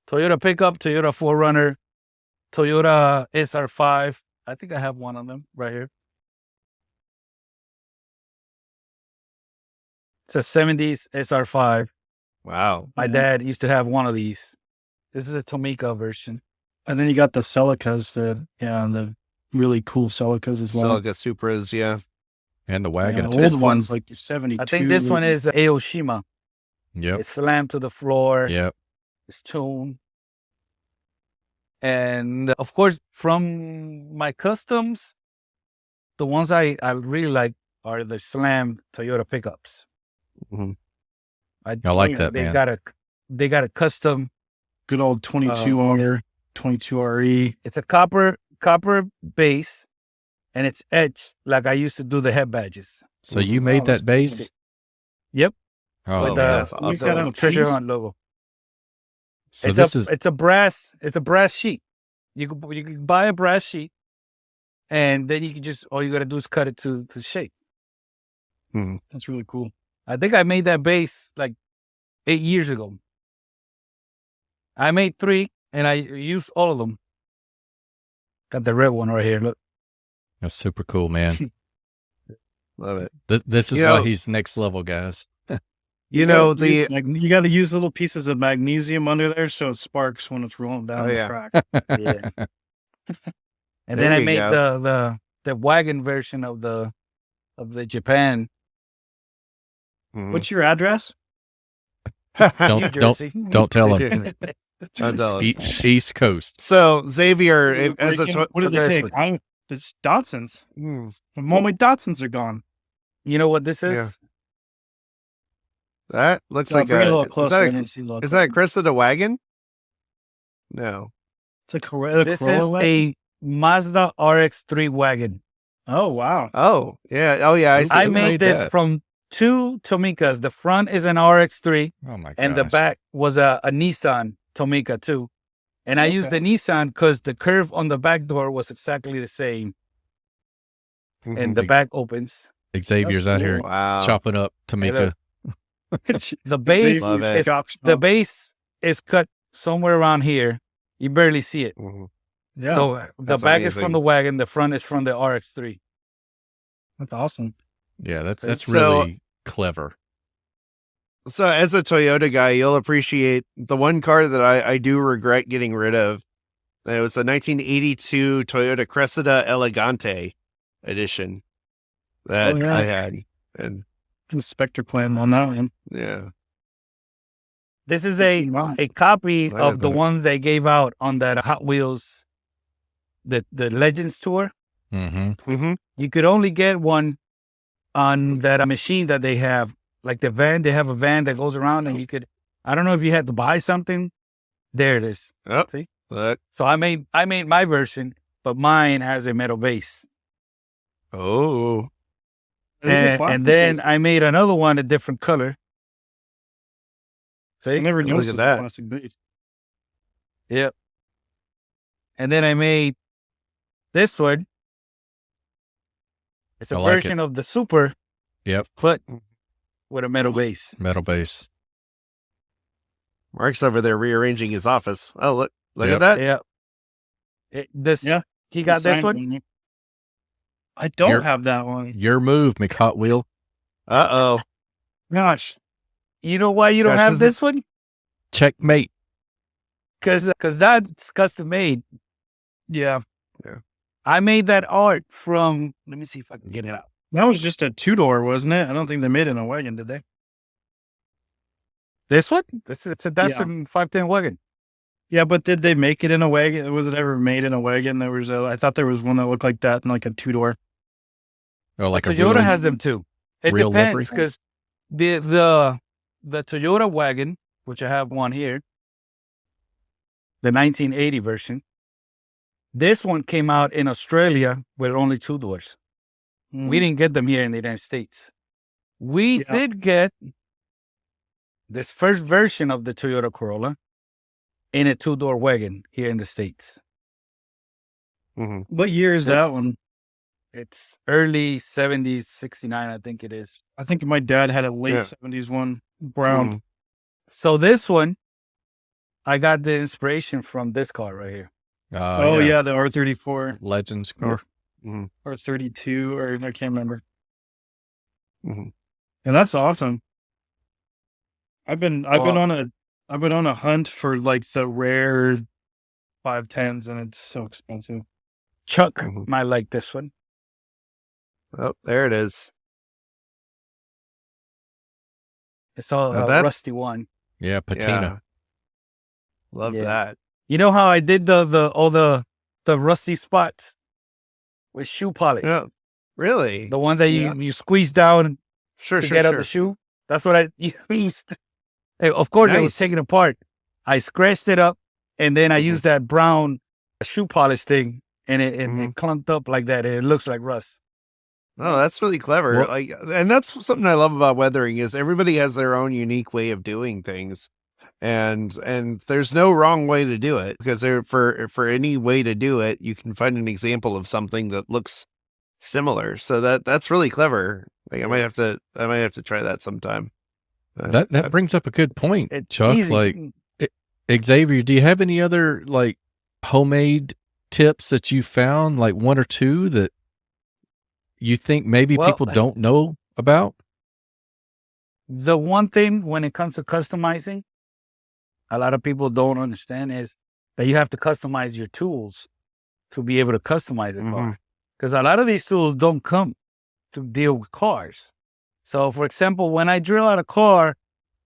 Speaker 3: Toyota pickup, Toyota 4Runner, Toyota SR5. I think I have one of them right here. It's a 70s SR5.
Speaker 4: Wow.
Speaker 3: My dad used to have one of these. This is a Tomica version.
Speaker 5: And then you got the Celicas, the really cool Celicas as well.
Speaker 4: Celica Supras, yeah.
Speaker 6: And the
Speaker 5: Yeah,
Speaker 6: wagon.
Speaker 5: the
Speaker 6: too.
Speaker 5: old ones like the 72.
Speaker 3: I think this one is Aoshima.
Speaker 6: Yep.
Speaker 3: It's slammed to the floor.
Speaker 6: Yep.
Speaker 3: It's tuned. And of course, from my customs, the ones I really like are the slam Toyota pickups.
Speaker 4: Mhm.
Speaker 6: I like that,
Speaker 3: They
Speaker 6: man.
Speaker 3: got a custom.
Speaker 5: good old 22R, 22RE.
Speaker 3: It's a copper base, and it's etched like I used to do the head badges.
Speaker 6: So you made
Speaker 5: that's
Speaker 6: that base?
Speaker 3: Yep.
Speaker 6: Oh,
Speaker 3: With
Speaker 6: man.
Speaker 4: that's
Speaker 3: the
Speaker 4: awesome.
Speaker 3: Treasure Hunt logo.
Speaker 6: So this is
Speaker 3: it's a brass sheet. You can buy a brass sheet, and then you can just all you got to do is cut it to shape.
Speaker 5: That's really cool.
Speaker 3: I think I made that base like 8 years ago. I made 3, and I used all of them. Got the red one right here. Look,
Speaker 6: that's super cool, man.
Speaker 4: Love it.
Speaker 6: This is
Speaker 4: You
Speaker 6: why
Speaker 4: know-
Speaker 6: he's next level, guys.
Speaker 4: You know,
Speaker 5: You got to use little pieces of magnesium under there so it sparks when it's rolling down
Speaker 4: Oh,
Speaker 5: the
Speaker 4: yeah.
Speaker 5: track.
Speaker 3: yeah. And
Speaker 4: There
Speaker 3: then I
Speaker 4: you
Speaker 3: made
Speaker 4: go.
Speaker 3: the wagon version of the Japan.
Speaker 4: Mhm.
Speaker 5: What's your address?
Speaker 3: New
Speaker 6: Don't
Speaker 3: Jersey.
Speaker 6: don't tell him.
Speaker 4: Don't tell him.
Speaker 6: East Coast.
Speaker 4: So Xavier, as a
Speaker 5: What do they
Speaker 3: Progressive.
Speaker 5: take? It's Datsuns.
Speaker 4: Hmm.
Speaker 5: All my Datsuns are gone.
Speaker 3: You know what this is?
Speaker 4: Yeah. That looks
Speaker 5: No,
Speaker 4: like
Speaker 5: bring it a little
Speaker 4: is
Speaker 5: closer.
Speaker 4: that
Speaker 5: I
Speaker 4: a,
Speaker 5: didn't see a little
Speaker 4: is that a
Speaker 5: closer.
Speaker 4: Cressida wagon? No.
Speaker 5: It's a Corolla.
Speaker 3: This is a Mazda RX-3 wagon.
Speaker 5: Oh wow!
Speaker 4: Oh yeah. Oh yeah. I see.
Speaker 3: I
Speaker 6: Who
Speaker 3: made
Speaker 6: made
Speaker 3: this
Speaker 6: that?
Speaker 3: from 2 Tomicas. The front is an RX-3,
Speaker 6: Oh my god.
Speaker 3: and the back was a Nissan Tomica too. And I used the Nissan because the curve on the back door was exactly the same,
Speaker 4: Mhm.
Speaker 3: and the back opens.
Speaker 6: Xavier's
Speaker 5: That's
Speaker 6: out here
Speaker 5: cool.
Speaker 4: Wow.
Speaker 6: chopping up Tamika.
Speaker 3: The base,
Speaker 4: Love it.
Speaker 3: the base is cut somewhere around here. You barely see it.
Speaker 4: Mhm.
Speaker 5: Yeah,
Speaker 3: So the
Speaker 4: That's
Speaker 3: back is
Speaker 4: amazing.
Speaker 3: from the wagon, the front is from the RX-3.
Speaker 5: that's awesome.
Speaker 6: Yeah, that's
Speaker 4: So-
Speaker 6: really clever.
Speaker 4: So as a Toyota guy, you'll appreciate the one car that I do regret getting rid of. It was a 1982 Toyota Cressida Elegante edition that
Speaker 5: Oh, yeah.
Speaker 4: I had. And
Speaker 5: Inspector plan on that one.
Speaker 4: yeah.
Speaker 3: This is
Speaker 5: Wow.
Speaker 3: a copy
Speaker 4: Look
Speaker 3: of
Speaker 4: at
Speaker 3: the
Speaker 4: that.
Speaker 3: one they gave out on that Hot Wheels, the Legends tour.
Speaker 6: Mm-hmm.
Speaker 4: Mm-hmm.
Speaker 3: You could only get one on that machine that they have, like the van. They have a van that goes around, and you could. I don't know if you had to buy something. There it is.
Speaker 4: Oh,
Speaker 3: See?
Speaker 4: look.
Speaker 3: So I made my version, but mine has a metal base.
Speaker 4: Oh.
Speaker 5: Those are
Speaker 3: And
Speaker 5: plastic
Speaker 3: then
Speaker 5: bases.
Speaker 3: I made another one a different color.
Speaker 5: I
Speaker 3: See?
Speaker 5: never
Speaker 4: Look
Speaker 5: noticed
Speaker 4: at
Speaker 5: it's
Speaker 4: that.
Speaker 5: a plastic base.
Speaker 3: Yep. And then I made this one. It's a
Speaker 6: I like
Speaker 3: version of the Super,
Speaker 6: Yep.
Speaker 3: but with a metal base.
Speaker 6: Metal base.
Speaker 4: Mark's over there rearranging his office. Oh, look
Speaker 6: Yep.
Speaker 4: at that.
Speaker 3: Yeah.
Speaker 5: Yeah.
Speaker 3: He got this
Speaker 5: Signed
Speaker 3: one.
Speaker 5: I don't
Speaker 6: You're-
Speaker 5: have that one.
Speaker 6: Your move, McHot Wheel.
Speaker 4: Uh-oh.
Speaker 5: Gosh.
Speaker 3: You know why you don't
Speaker 4: Gosh,
Speaker 3: have
Speaker 4: this
Speaker 3: this one?
Speaker 6: Checkmate.
Speaker 3: Because that's custom made.
Speaker 5: Yeah.
Speaker 3: I made that art from. Let me see if I can get it out.
Speaker 5: That was just a 2-door, wasn't it? I don't think they made it in a wagon, did they?
Speaker 3: This one? That's a Datsun 510 wagon.
Speaker 5: Yeah, but did they make it in a wagon? Was it ever made in a wagon? I thought there was one that looked like that in like a 2-door.
Speaker 6: Oh, like a
Speaker 3: Toyota
Speaker 6: real-
Speaker 3: has them too. It
Speaker 6: real
Speaker 3: depends
Speaker 6: livery?
Speaker 3: because The Toyota wagon, which I have one here, the 1980 version. This one came out in Australia with only 2 doors. We didn't get them here in the United States. We did get this first version of the Toyota Corolla in a 2-door wagon here in the States.
Speaker 5: What year is that one?
Speaker 3: It's early 70s, 69, I think it is.
Speaker 5: I think my dad had a late 70s one, brown.
Speaker 3: So this one, I got the inspiration from this car right here.
Speaker 5: The R34.
Speaker 6: Legends car.
Speaker 5: Or 32, or I can't remember. And that's awesome. I've been on a hunt for like the rare 510s, and it's so expensive.
Speaker 3: Chuck might like this one.
Speaker 4: Oh, there it is.
Speaker 3: It's all a rusty one.
Speaker 6: Yeah, patina.
Speaker 4: Yeah. Love that.
Speaker 3: You know how I did all the rusty spots with shoe polish?
Speaker 4: Yeah. Really?
Speaker 3: The one that you squeeze down
Speaker 4: to
Speaker 3: get out the shoe? That's what I used. Of course, it was taken apart. I scratched it up, and then I used that brown shoe polish thing, and it clumped up like that. It looks like rust.
Speaker 4: Oh, that's really clever. And that's something I love about weathering is everybody has their own unique way of doing things. And there's no wrong way to do it, because for any way to do it, you can find an example of something that looks similar. So that's really clever. Like I might have to try that sometime.
Speaker 6: That brings up a good point, Chuck.
Speaker 3: Easy.
Speaker 6: Like Xavier, do you have any other like homemade tips that you found, like 1 or 2 that you think maybe people don't know about?
Speaker 3: The one thing when it comes to customizing, a lot of people don't understand is that you have to customize your tools to be able to customize the car. Because a lot of these tools don't come to deal with cars. So, for example, when I drill out a car,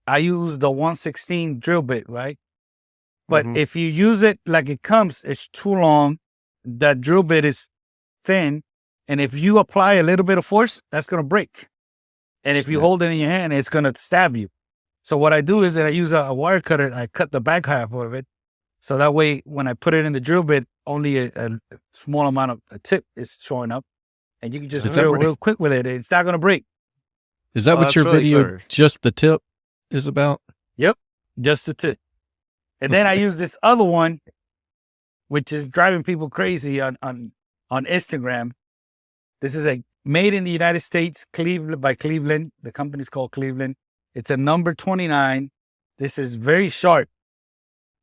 Speaker 3: I use the 1/16 drill bit, right? But if you use it like it comes, it's too long. That drill bit is thin. And if you apply a little bit of force, that's going to break. And if you hold it in your hand, it's going to stab you. So what I do is that I use a wire cutter. I cut the back half of it. So that way, when I put it in the drill bit, only a small amount of a tip is showing up. And you can just drill real quick with it. It's not going to break.
Speaker 6: Is that what your
Speaker 4: really
Speaker 6: video,
Speaker 4: clever.
Speaker 6: Just the tip, is about?
Speaker 3: Yep, just the tip. And then I use this other one, which is driving people crazy on Instagram. This is made in the United States, Cleveland by Cleveland. The company's called Cleveland. It's a number 29. This is very sharp.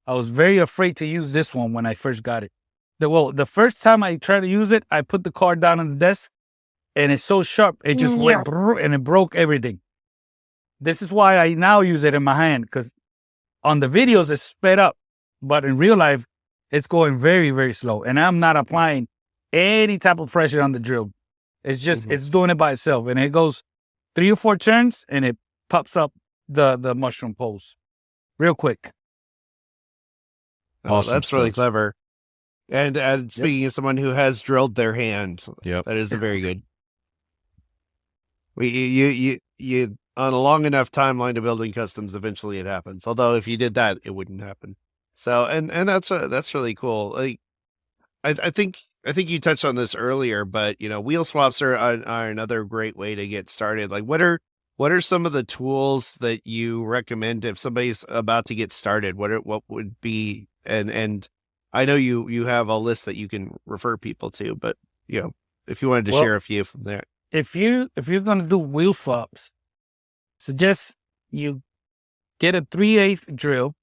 Speaker 3: I was very afraid to use this one when I first got it. The first time I tried to use it, I put the car down on the desk, and it's so sharp, it just went brrr, and it broke everything. This is why I now use it in my hand, because on the videos it's sped up, but in real life it's going very, very slow, and I'm not applying any type of pressure on the drill. It's just it's doing it by itself, and it goes 3 or 4 turns, and it pops up the mushroom poles real quick.
Speaker 4: Awesome, that's really clever. And speaking of someone who has drilled their hand, that is very good. You on a long enough timeline of building customs, eventually it happens. Although if you did that, it wouldn't happen. So and that's really cool. Like I think you touched on this earlier, but wheel swaps are another great way to get started. Like what are some of the tools that you recommend if somebody's about to get started? What would be and I know you have a list that you can refer people to, but if you wanted to share a few from there.
Speaker 3: If you're going to do wheel swaps, suggest you get a 3/8 drill,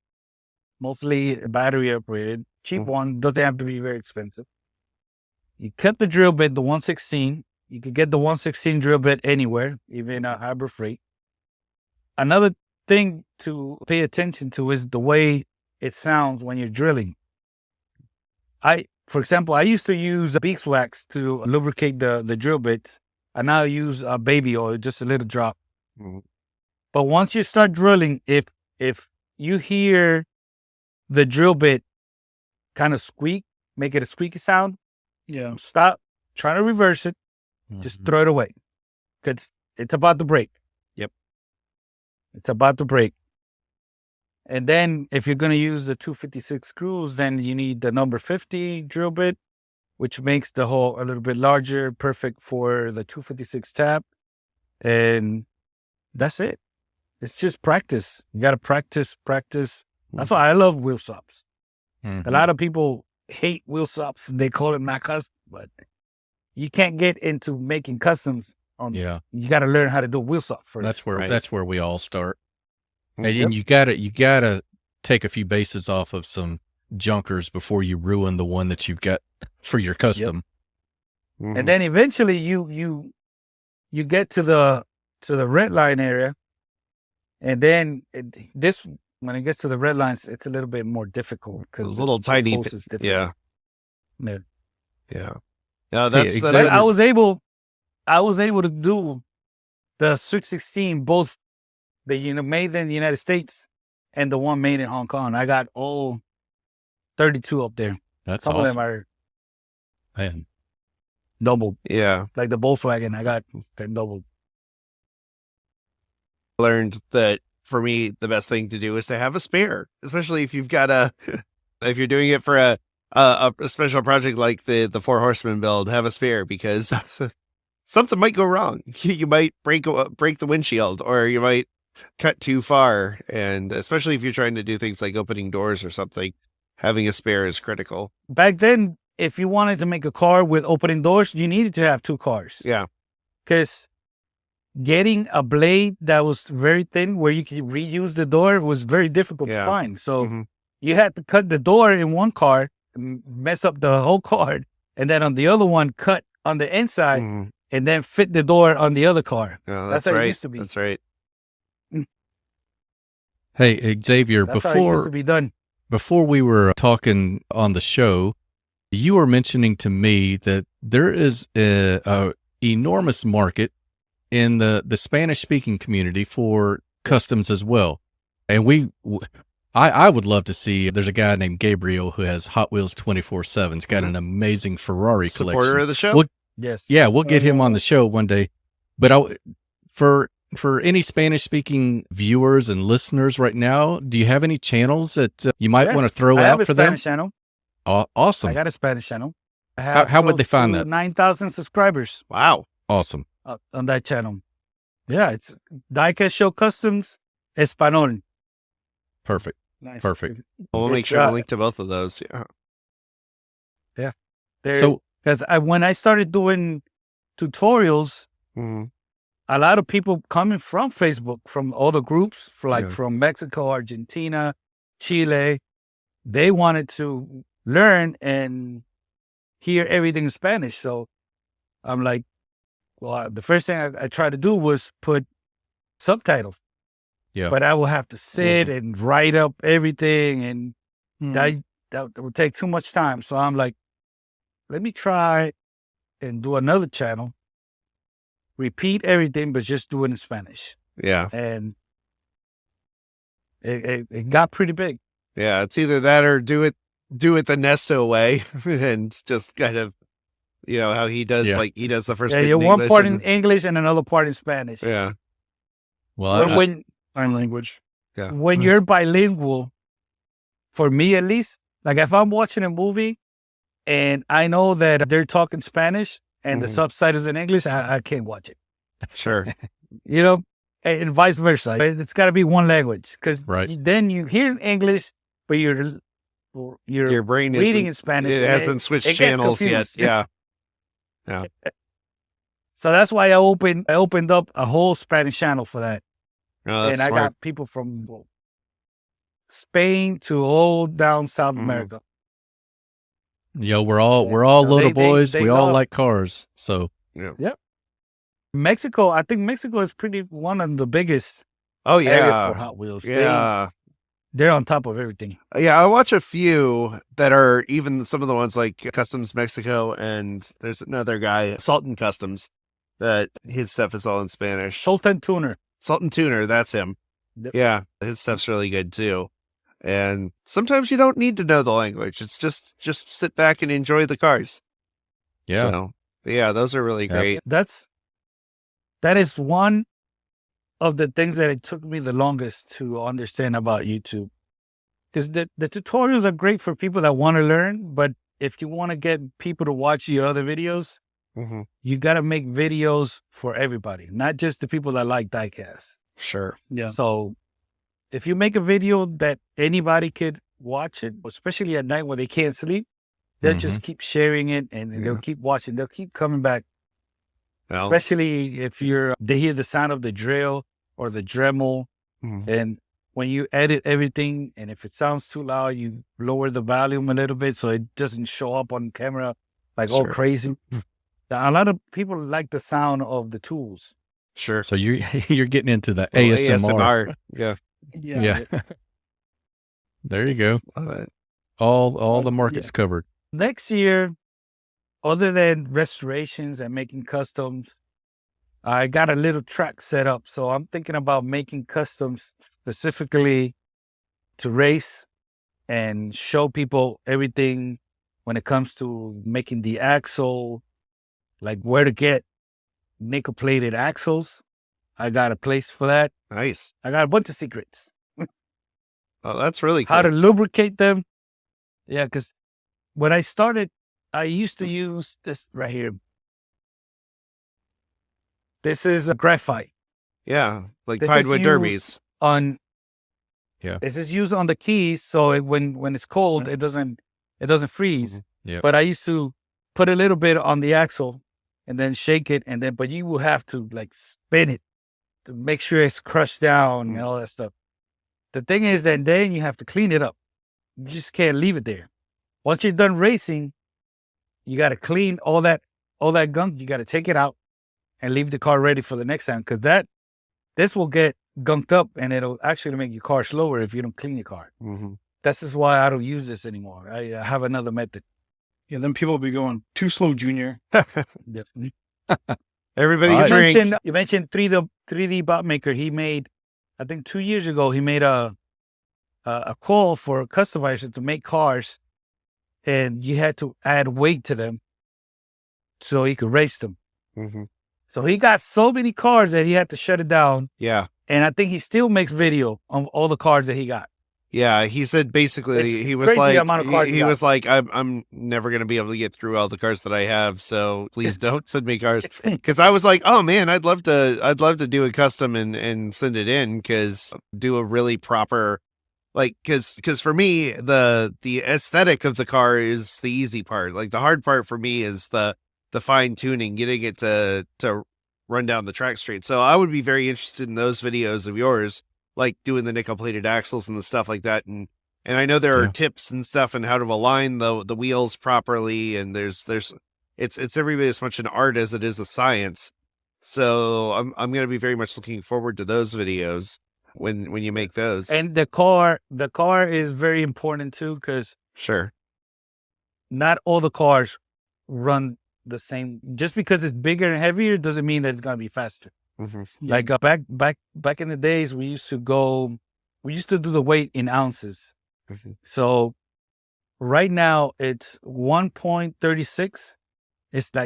Speaker 3: mostly battery operated, cheap one, doesn't have to be very expensive. You cut the drill bit, the 1/16. You could get the 1/16 drill bit anywhere, even a Harbor Freight. Another thing to pay attention to is the way it sounds when you're drilling. For example, I used to use beeswax to lubricate the drill bits. I now use baby oil, just a little drop. But once you start drilling, if you hear the drill bit kind of squeak, make it a squeaky sound, stop, try to reverse it, just throw it away, because it's about to break.
Speaker 4: Yep.
Speaker 3: It's about to break. And then if you're going to use the 256 screws, then you need the number 50 drill bit, which makes the hole a little bit larger, perfect for the 256 tap. And that's it. It's just practice. You got to practice. That's why I love wheel stops. A lot of people hate wheel stops. They call it not custom, but you can't get into making customs you got to learn how to do wheel stop first.
Speaker 6: That's where we all start. And you gotta take a few bases off of some junkers before you ruin the one that you've got for your custom.
Speaker 3: And then eventually you get to the red line area, and then when it gets to the red lines, it's a little bit more difficult because
Speaker 4: those little tiny
Speaker 3: yeah.
Speaker 4: No,
Speaker 3: But I was able to do the 616 both. Made in the United States and the one made in Hong Kong. I got all 32 up there.
Speaker 6: That's
Speaker 3: Some
Speaker 6: awesome.
Speaker 3: of them are
Speaker 6: Man.
Speaker 3: doubled.
Speaker 4: Yeah.
Speaker 3: Like the Volkswagen, I got doubled.
Speaker 4: Learned that for me, the best thing to do is to have a spare, especially if you've got if you're doing it for a special project like the Four Horsemen build, have a spare because something might go wrong. You might break the windshield, or you might cut too far, and especially if you're trying to do things like opening doors or something, having a spare is critical.
Speaker 3: Back then, if you wanted to make a car with opening doors, you needed to have two cars.
Speaker 4: Yeah.
Speaker 3: Because getting a blade that was very thin where you could reuse the door was very difficult to find. So you had to cut the door in one car, mess up the whole car, and then on the other one, cut on the inside, and then fit the door on the other car.
Speaker 4: Oh,
Speaker 3: that's how it used to be.
Speaker 4: That's right.
Speaker 6: Hey, Xavier,
Speaker 3: That's how it used to be done.
Speaker 6: Before we were talking on the show, you were mentioning to me that there is a enormous market in the Spanish-speaking community for customs as well. And I would love to see, there's a guy named Gabriel who has Hot Wheels 24/7. He's got an amazing Ferrari collection.
Speaker 4: Supporter of the show?
Speaker 3: Yes.
Speaker 6: Yeah, we'll get him on the show one day. But for any Spanish-speaking viewers and listeners right now, do you have any channels that you might want to throw out for them?
Speaker 3: I have a Spanish channel.
Speaker 6: Awesome.
Speaker 3: I got a Spanish channel. I have
Speaker 6: how would they find that?
Speaker 3: 9,000 subscribers.
Speaker 4: Wow.
Speaker 6: Awesome.
Speaker 3: On that channel. Yeah, it's Diecast Show Customs Espanol.
Speaker 6: Perfect.
Speaker 3: Nice.
Speaker 6: Perfect.
Speaker 4: We'll make sure to link to both of those.
Speaker 3: Yeah.
Speaker 6: So,
Speaker 3: because when I started doing tutorials, a lot of people coming from Facebook, from other groups, from Mexico, Argentina, Chile, they wanted to learn and hear everything in Spanish. So I'm like, well, the first thing I tried to do was put subtitles.
Speaker 6: Yeah.
Speaker 3: But I will have to sit and write up everything, and that would take too much time. So I'm like, let me try and do another channel, repeat everything, but just do it in Spanish.
Speaker 4: Yeah.
Speaker 3: And it got pretty big.
Speaker 4: Yeah. It's either that or do it the Nesto way and just kind of, how he does, he does the first bit in
Speaker 3: one
Speaker 4: English
Speaker 3: part in English and another part in Spanish.
Speaker 4: Yeah.
Speaker 6: Well,
Speaker 3: when
Speaker 5: sign language.
Speaker 4: Yeah.
Speaker 3: When you're bilingual, for me at least, like if I'm watching a movie and I know that they're talking Spanish and the subtitles in English, I can't watch it.
Speaker 4: Sure.
Speaker 3: And vice versa. It's got to be one language, because then you hear English, but your
Speaker 4: brain
Speaker 3: reading in Spanish.
Speaker 4: It hasn't switched channels yet. Yeah. Yeah.
Speaker 3: So that's why I opened up a whole Spanish channel for that.
Speaker 4: Oh, that's
Speaker 3: and
Speaker 4: smart.
Speaker 3: I got people from Spain to all down South America.
Speaker 6: Yo, we're all little boys. We all like cars. So
Speaker 3: Yep. Mexico, I think Mexico is pretty one of the biggest.
Speaker 4: Oh yeah,
Speaker 3: area for Hot Wheels.
Speaker 4: Yeah,
Speaker 3: they're on top of everything.
Speaker 4: Yeah, I watch a few that are even some of the ones like Customs Mexico, and there's another guy, Sultan Customs, that his stuff is all in Spanish.
Speaker 3: Sultan Tuner,
Speaker 4: that's him.
Speaker 3: Yep.
Speaker 4: Yeah, his stuff's really good too. And sometimes you don't need to know the language. It's just sit back and enjoy the cars.
Speaker 6: Yeah.
Speaker 4: So, yeah, those are really great.
Speaker 3: That is one of the things that it took me the longest to understand about YouTube. Because the tutorials are great for people that want to learn, but if you want to get people to watch your other videos, you got to make videos for everybody, not just the people that like diecast.
Speaker 4: Sure.
Speaker 5: Yeah.
Speaker 3: So if you make a video that anybody could watch it, especially at night when they can't sleep, they'll just keep sharing it and they'll keep watching. They'll keep coming back.
Speaker 4: Well,
Speaker 3: Especially if they hear the sound of the drill or the Dremel. And when you edit everything, and if it sounds too loud, you lower the volume a little bit so it doesn't show up on camera like all crazy. A lot of people like the sound of the tools.
Speaker 4: sure.
Speaker 6: So you're getting into the
Speaker 4: Little
Speaker 6: ASMR.
Speaker 4: Yeah.
Speaker 6: Yeah. There you go.
Speaker 4: Love it.
Speaker 6: All the markets covered.
Speaker 3: Next year, other than restorations and making customs, I got a little track set up. So I'm thinking about making customs specifically to race and show people everything when it comes to making the axle, like where to get nickel plated axles. I got a place for that.
Speaker 4: Nice.
Speaker 3: I got a bunch of secrets.
Speaker 4: Oh, that's really cool.
Speaker 3: How to lubricate them. Yeah, because when I started, I used to use this right here. This is a graphite.
Speaker 4: Yeah, like
Speaker 3: This
Speaker 4: Pinewood
Speaker 3: is
Speaker 4: Derbies.
Speaker 3: This is used on the keys, so when it's cold, it doesn't freeze.
Speaker 6: Yeah.
Speaker 3: But I used to put a little bit on the axle and then shake it, but you will have to like spin it to make sure it's crushed down and all that stuff. The thing is that then you have to clean it up. You just can't leave it there. Once you're done racing, you got to clean all that gunk. You got to take it out and leave the car ready for the next time, because this will get gunked up and it'll actually make your car slower if you don't clean your car. This is why I don't use this anymore. I have another method.
Speaker 5: Yeah, then people will be going, too slow, Junior.
Speaker 3: Definitely.
Speaker 4: Everybody can drink.
Speaker 3: You mentioned 3D bot maker. He made, I think 2 years ago, he made a call for customizers to make cars, and you had to add weight to them so he could race them. So he got so many cars that he had to shut it down.
Speaker 4: Yeah.
Speaker 3: And I think he still makes video on all the cars that he got.
Speaker 4: Yeah, he said basically
Speaker 3: It's
Speaker 4: he was
Speaker 3: crazy
Speaker 4: like
Speaker 3: amount of cars
Speaker 4: he
Speaker 3: he got.
Speaker 4: was like I'm never gonna be able to get through all the cars that I have, so please don't send me cars. Because I was like, oh man, I'd love to do a custom and send it in, because do a really proper, like, because for me the aesthetic of the car is the easy part. Like the hard part for me is the fine tuning, getting it to run down the track straight. So I would be very interested in those videos of yours, like doing the nickel plated axles and the stuff like that. And I know there are tips and stuff and how to align the wheels properly. And there's it's every bit as much an art as it is a science. So I'm going to be very much looking forward to those videos when you make those.
Speaker 3: And the car is very important too, because
Speaker 4: Sure.
Speaker 3: not all the cars run the same. Just because it's bigger and heavier doesn't mean that it's going to be faster. Like back in the days, we used to do the weight in ounces. So right now it's 1.36.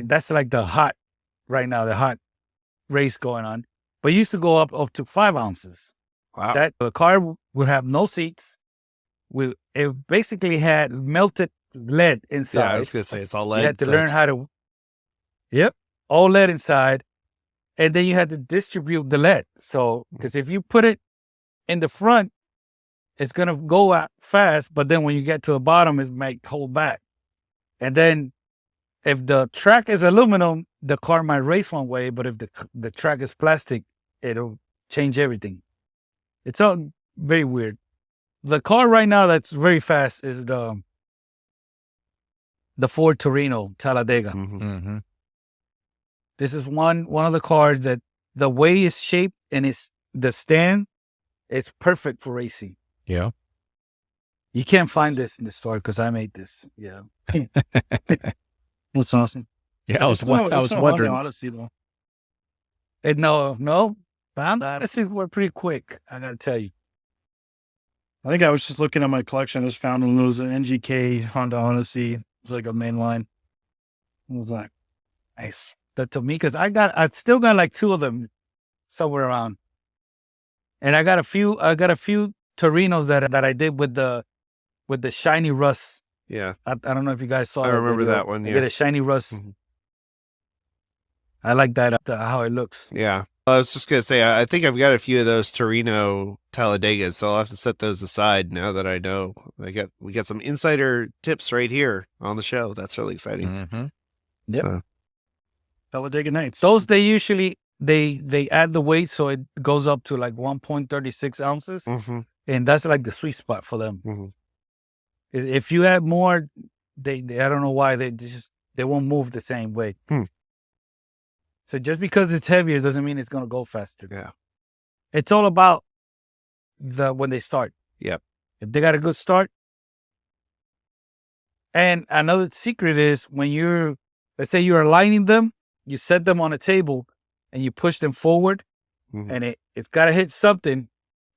Speaker 3: That's like the hot race going on. But it used to go up to 5 ounces.
Speaker 4: Wow.
Speaker 3: That the car would have no seats. It basically had melted lead inside.
Speaker 4: Yeah, I was going to say it's all lead.
Speaker 3: You had to learn how to. Yep, all lead inside. And then you had to distribute the lead. So, because if you put it in the front, it's going to go out fast. But then when you get to the bottom, it might hold back. And then if the track is aluminum, the car might race one way. But if the track is plastic, it'll change everything. It's all very weird. The car right now that's very fast is the Ford Torino Talladega. This is one of the cars that the way it's shaped and the stand, it's perfect for racing.
Speaker 6: Yeah.
Speaker 3: You can't find this in the store because I made this. Yeah.
Speaker 5: That's awesome.
Speaker 6: Yeah, I was wondering.
Speaker 5: Odyssey, though.
Speaker 3: And no, Odyssey were pretty quick, I gotta tell you.
Speaker 5: I think I was just looking at my collection. I just found one of those NGK Honda Odyssey. It was like a main line. I was like, nice.
Speaker 3: That to me, because I still got like 2 of them somewhere around. And I got a few Torinos that I did with the shiny rust.
Speaker 4: Yeah.
Speaker 3: I don't know if you guys saw
Speaker 4: I
Speaker 3: that
Speaker 4: remember
Speaker 3: video.
Speaker 4: that one.
Speaker 3: I
Speaker 4: Yeah.
Speaker 3: did a shiny rust.
Speaker 4: Mhm.
Speaker 3: I like that, how it looks.
Speaker 4: Yeah. I was just going to say, I think I've got a few of those Torino Talladegas, so I'll have to set those aside now that I know. We got some insider tips right here on the show. That's really exciting.
Speaker 6: Mm-hmm.
Speaker 3: Yep.
Speaker 4: So,
Speaker 5: Talladega Nights.
Speaker 3: Those, they usually, they add the weight so it goes up to like 1.36 ounces.
Speaker 4: mhm,
Speaker 3: And that's like the sweet spot for them.
Speaker 4: mhm.
Speaker 3: If you add more, they I don't know why, they won't move the same way.
Speaker 4: Hmm.
Speaker 3: So just because it's heavier doesn't mean it's going to go faster.
Speaker 4: Yeah.
Speaker 3: It's all about when they start.
Speaker 4: Yep.
Speaker 3: If they got a good start. And another secret is when let's say you're aligning them, you set them on a table and you push them forward,
Speaker 4: Mhm.
Speaker 3: and it's got to hit something.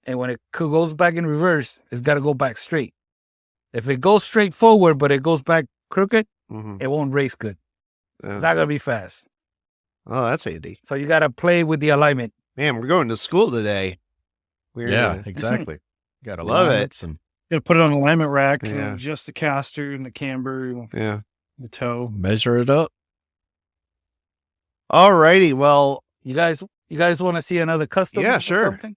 Speaker 3: And when it goes back in reverse, it's got to go back straight. If it goes straight forward, but it goes back crooked,
Speaker 4: Mhm.
Speaker 3: it won't race good.
Speaker 4: Yeah.
Speaker 3: It's not going to be fast.
Speaker 4: Oh, that's handy.
Speaker 3: So you got to play with the alignment.
Speaker 4: Man, we're going to school today.
Speaker 6: Yeah, exactly. Got to
Speaker 4: Love
Speaker 6: love
Speaker 4: it.
Speaker 6: it. And
Speaker 5: Got to put it on an alignment rack,
Speaker 4: Yeah.
Speaker 5: adjust the caster and the camber,
Speaker 4: Yeah.
Speaker 5: the toe.
Speaker 6: measure it up.
Speaker 4: All righty. Well,
Speaker 3: You guys want to see another custom?
Speaker 4: Yeah,
Speaker 3: or
Speaker 4: sure.
Speaker 3: something?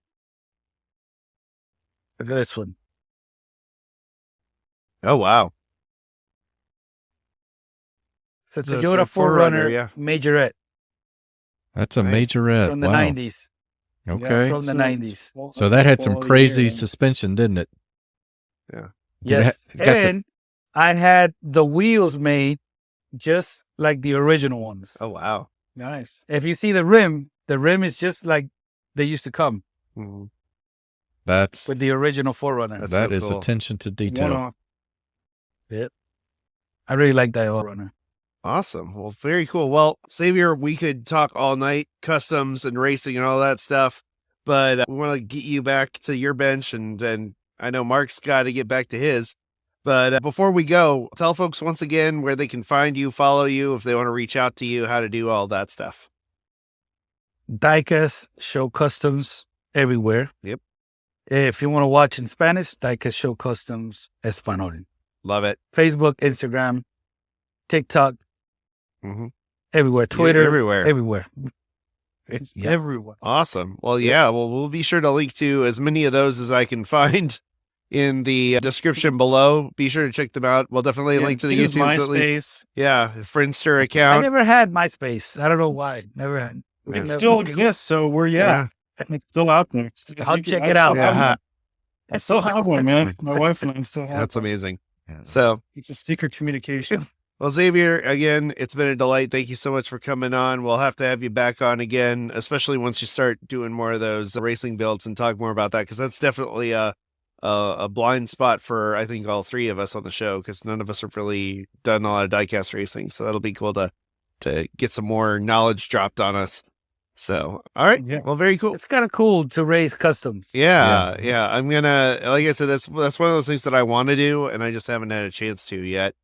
Speaker 3: Look at this one.
Speaker 4: oh, wow.
Speaker 3: So it's
Speaker 4: So
Speaker 3: a
Speaker 4: it's a
Speaker 3: Toyota
Speaker 4: 4Runner,
Speaker 3: 4Runner
Speaker 4: yeah.
Speaker 3: Majorette
Speaker 6: That's a
Speaker 4: Nice.
Speaker 6: majorette.
Speaker 3: from the
Speaker 6: Wow.
Speaker 3: 90s.
Speaker 6: Okay.
Speaker 3: From the 90s.
Speaker 6: So that had some crazy suspension, didn't it?
Speaker 4: Yeah.
Speaker 6: Did it
Speaker 3: Yes.
Speaker 6: ha- got the-
Speaker 3: And I had the wheels made just like the original ones.
Speaker 4: Oh, wow.
Speaker 5: Nice.
Speaker 3: If you see the rim is just like they used to come
Speaker 4: Mhm.
Speaker 6: That's
Speaker 3: with the original 4Runner.
Speaker 4: That's
Speaker 6: that
Speaker 4: so
Speaker 6: is
Speaker 4: cool.
Speaker 6: attention to
Speaker 5: One
Speaker 6: detail.
Speaker 5: off.
Speaker 3: I really like that 4Runner.
Speaker 4: Awesome. Well, very cool. Well, Xavier, we could talk all night, customs and racing and all that stuff, but we want to get you back to your bench, and I know Mark's got to get back to his. But before we go, tell folks once again where they can find you, follow you, if they want to reach out to you, how to do all that stuff.
Speaker 3: Diecast Show Customs everywhere.
Speaker 4: Yep.
Speaker 3: If you want to watch in Spanish, Diecast Show Customs Español.
Speaker 4: Love it.
Speaker 3: Facebook, Instagram, TikTok,
Speaker 4: Mm-hmm.
Speaker 3: everywhere. Twitter,
Speaker 4: everywhere.
Speaker 3: everywhere.
Speaker 5: It's
Speaker 3: Yeah.
Speaker 5: everyone.
Speaker 4: Awesome. Well, yeah, well, we'll be sure to link to as many of those as I can find in the description below. Be sure to check them out. We'll definitely link to the
Speaker 5: Use
Speaker 4: YouTubes at least.
Speaker 5: MySpace.
Speaker 4: Yeah, Friendster
Speaker 3: I
Speaker 4: account.
Speaker 3: never had MySpace. I don't know why. Never had.
Speaker 4: Man.
Speaker 5: It
Speaker 3: Never-
Speaker 5: still exists, so it's still out there.
Speaker 3: I'll check it out.
Speaker 4: Yeah,
Speaker 5: I still have one, man. My wife and I still have
Speaker 4: that's
Speaker 5: one.
Speaker 4: amazing. So,
Speaker 5: It's a secret communication.
Speaker 4: well, Xavier, again, it's been a delight. Thank you so much for coming on. We'll have to have you back on again, especially once you start doing more of those racing builds and talk more about that, because that's definitely a blind spot for, I think, all three of us on the show, because none of us have really done a lot of diecast racing. So that'll be cool to get some more knowledge dropped on us. So, all right.
Speaker 5: Yeah.
Speaker 4: Well, very cool.
Speaker 3: It's kind of cool to race customs.
Speaker 4: Yeah. I'm gonna, like I said, that's one of those things that I want to do, and I just haven't had a chance to yet.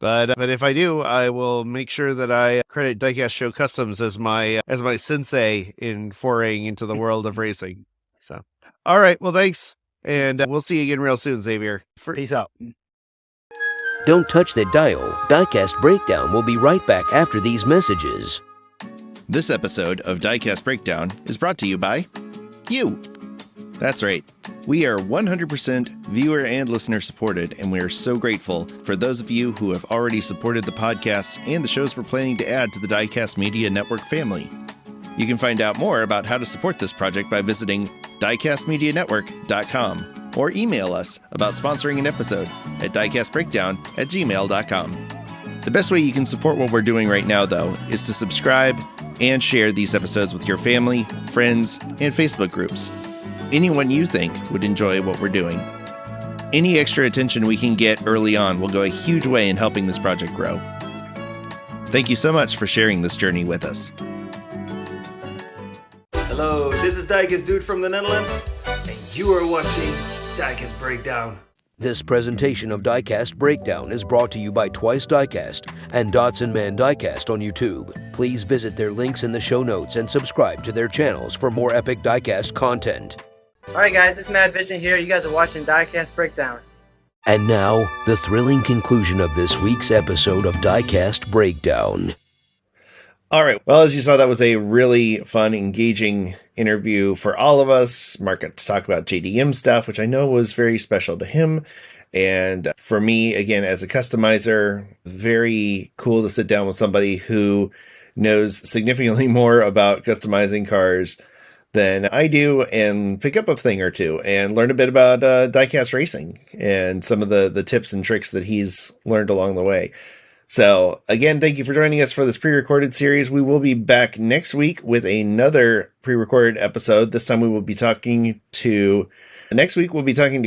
Speaker 4: But if I do, I will make sure that I credit Diecast Show Customs as my sensei in foraying into the world of racing. So, all right, well, thanks, and we'll see you again real soon, Xavier.
Speaker 3: Peace out.
Speaker 2: Don't touch that dial. Diecast Breakdown will be right back after these messages.
Speaker 1: This episode of Diecast Breakdown is brought to you by you. That's right. We are 100% viewer and listener supported, and we are so grateful for those of you who have already supported the podcast and the shows we're planning to add to the Diecast Media Network family. You can find out more about how to support this project by visiting diecastmedianetwork.com or email us about sponsoring an episode at diecastbreakdown@gmail.com. The best way you can support what we're doing right now, though, is to subscribe and share these episodes with your family, friends, and Facebook groups. Anyone you think would enjoy what we're doing. Any extra attention we can get early on will go a huge way in helping this project grow. Thank you so much for sharing this journey with us.
Speaker 9: Hello, this is Diecast Dude from the Netherlands, and you are watching Diecast Breakdown.
Speaker 2: This presentation of Diecast Breakdown is brought to you by Twice Diecast and Dotson Man Diecast on YouTube. Please visit their links in the show notes and subscribe to their channels for more epic diecast content.
Speaker 10: Alright guys, it's Mad Vision here. You guys are watching Diecast Breakdown.
Speaker 2: And now, the thrilling conclusion of this week's episode of Diecast Breakdown.
Speaker 1: All right. Well, as you saw, that was a really fun, engaging interview for all of us. Mark got to talk about JDM stuff, which I know was very special to him. And for me, again, as a customizer, very cool to sit down with somebody who knows significantly more about customizing cars than I do and pick up a thing or two and learn a bit about diecast racing and some of the tips and tricks that he's learned along the way. So again, thank you for joining us for this pre-recorded series. We will be back next week with another pre-recorded episode. This time we'll be talking to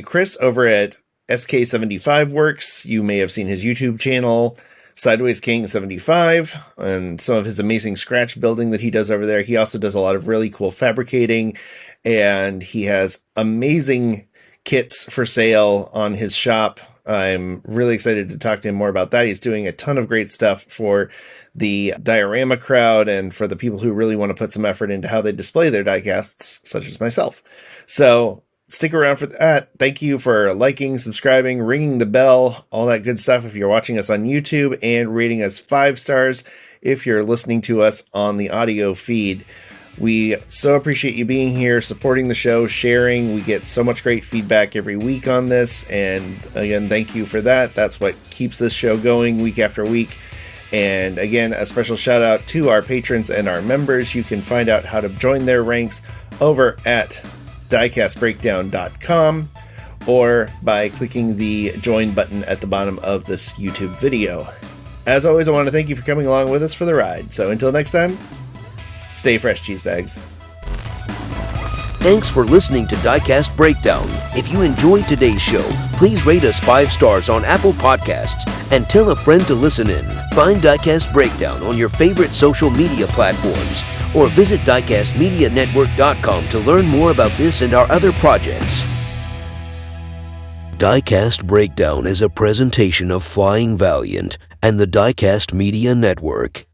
Speaker 1: Chris over at SK75 Works. You may have seen his YouTube channel, Sideways King 75, and some of his amazing scratch building that he does over there. He also does a lot of really cool fabricating, and he has amazing kits for sale on his shop. I'm really excited to talk to him more about that. He's doing a ton of great stuff for the diorama crowd and for the people who really want to put some effort into how they display their diecasts, such as myself. So stick around for that. Thank you for liking, subscribing, ringing the bell, all that good stuff if you're watching us on YouTube, and rating us 5 stars if you're listening to us on the audio feed. We so appreciate you being here, supporting the show, sharing. We get so much great feedback every week on this. And again, thank you for that. That's what keeps this show going week after week. And again, a special shout out to our patrons and our members. You can find out how to join their ranks over at diecastbreakdown.com or by clicking the join button at the bottom of this YouTube video. As always, I want to thank you for coming along with us for the ride. So until next time, stay fresh, cheese bags.
Speaker 2: Thanks for listening to Diecast Breakdown. If you enjoyed today's show, please rate us 5 stars on Apple Podcasts and tell a friend to listen in. Find Diecast Breakdown on your favorite social media platforms or visit diecastmedianetwork.com to learn more about this and our other projects. Diecast Breakdown is a presentation of Flying Valiant and the Diecast Media Network.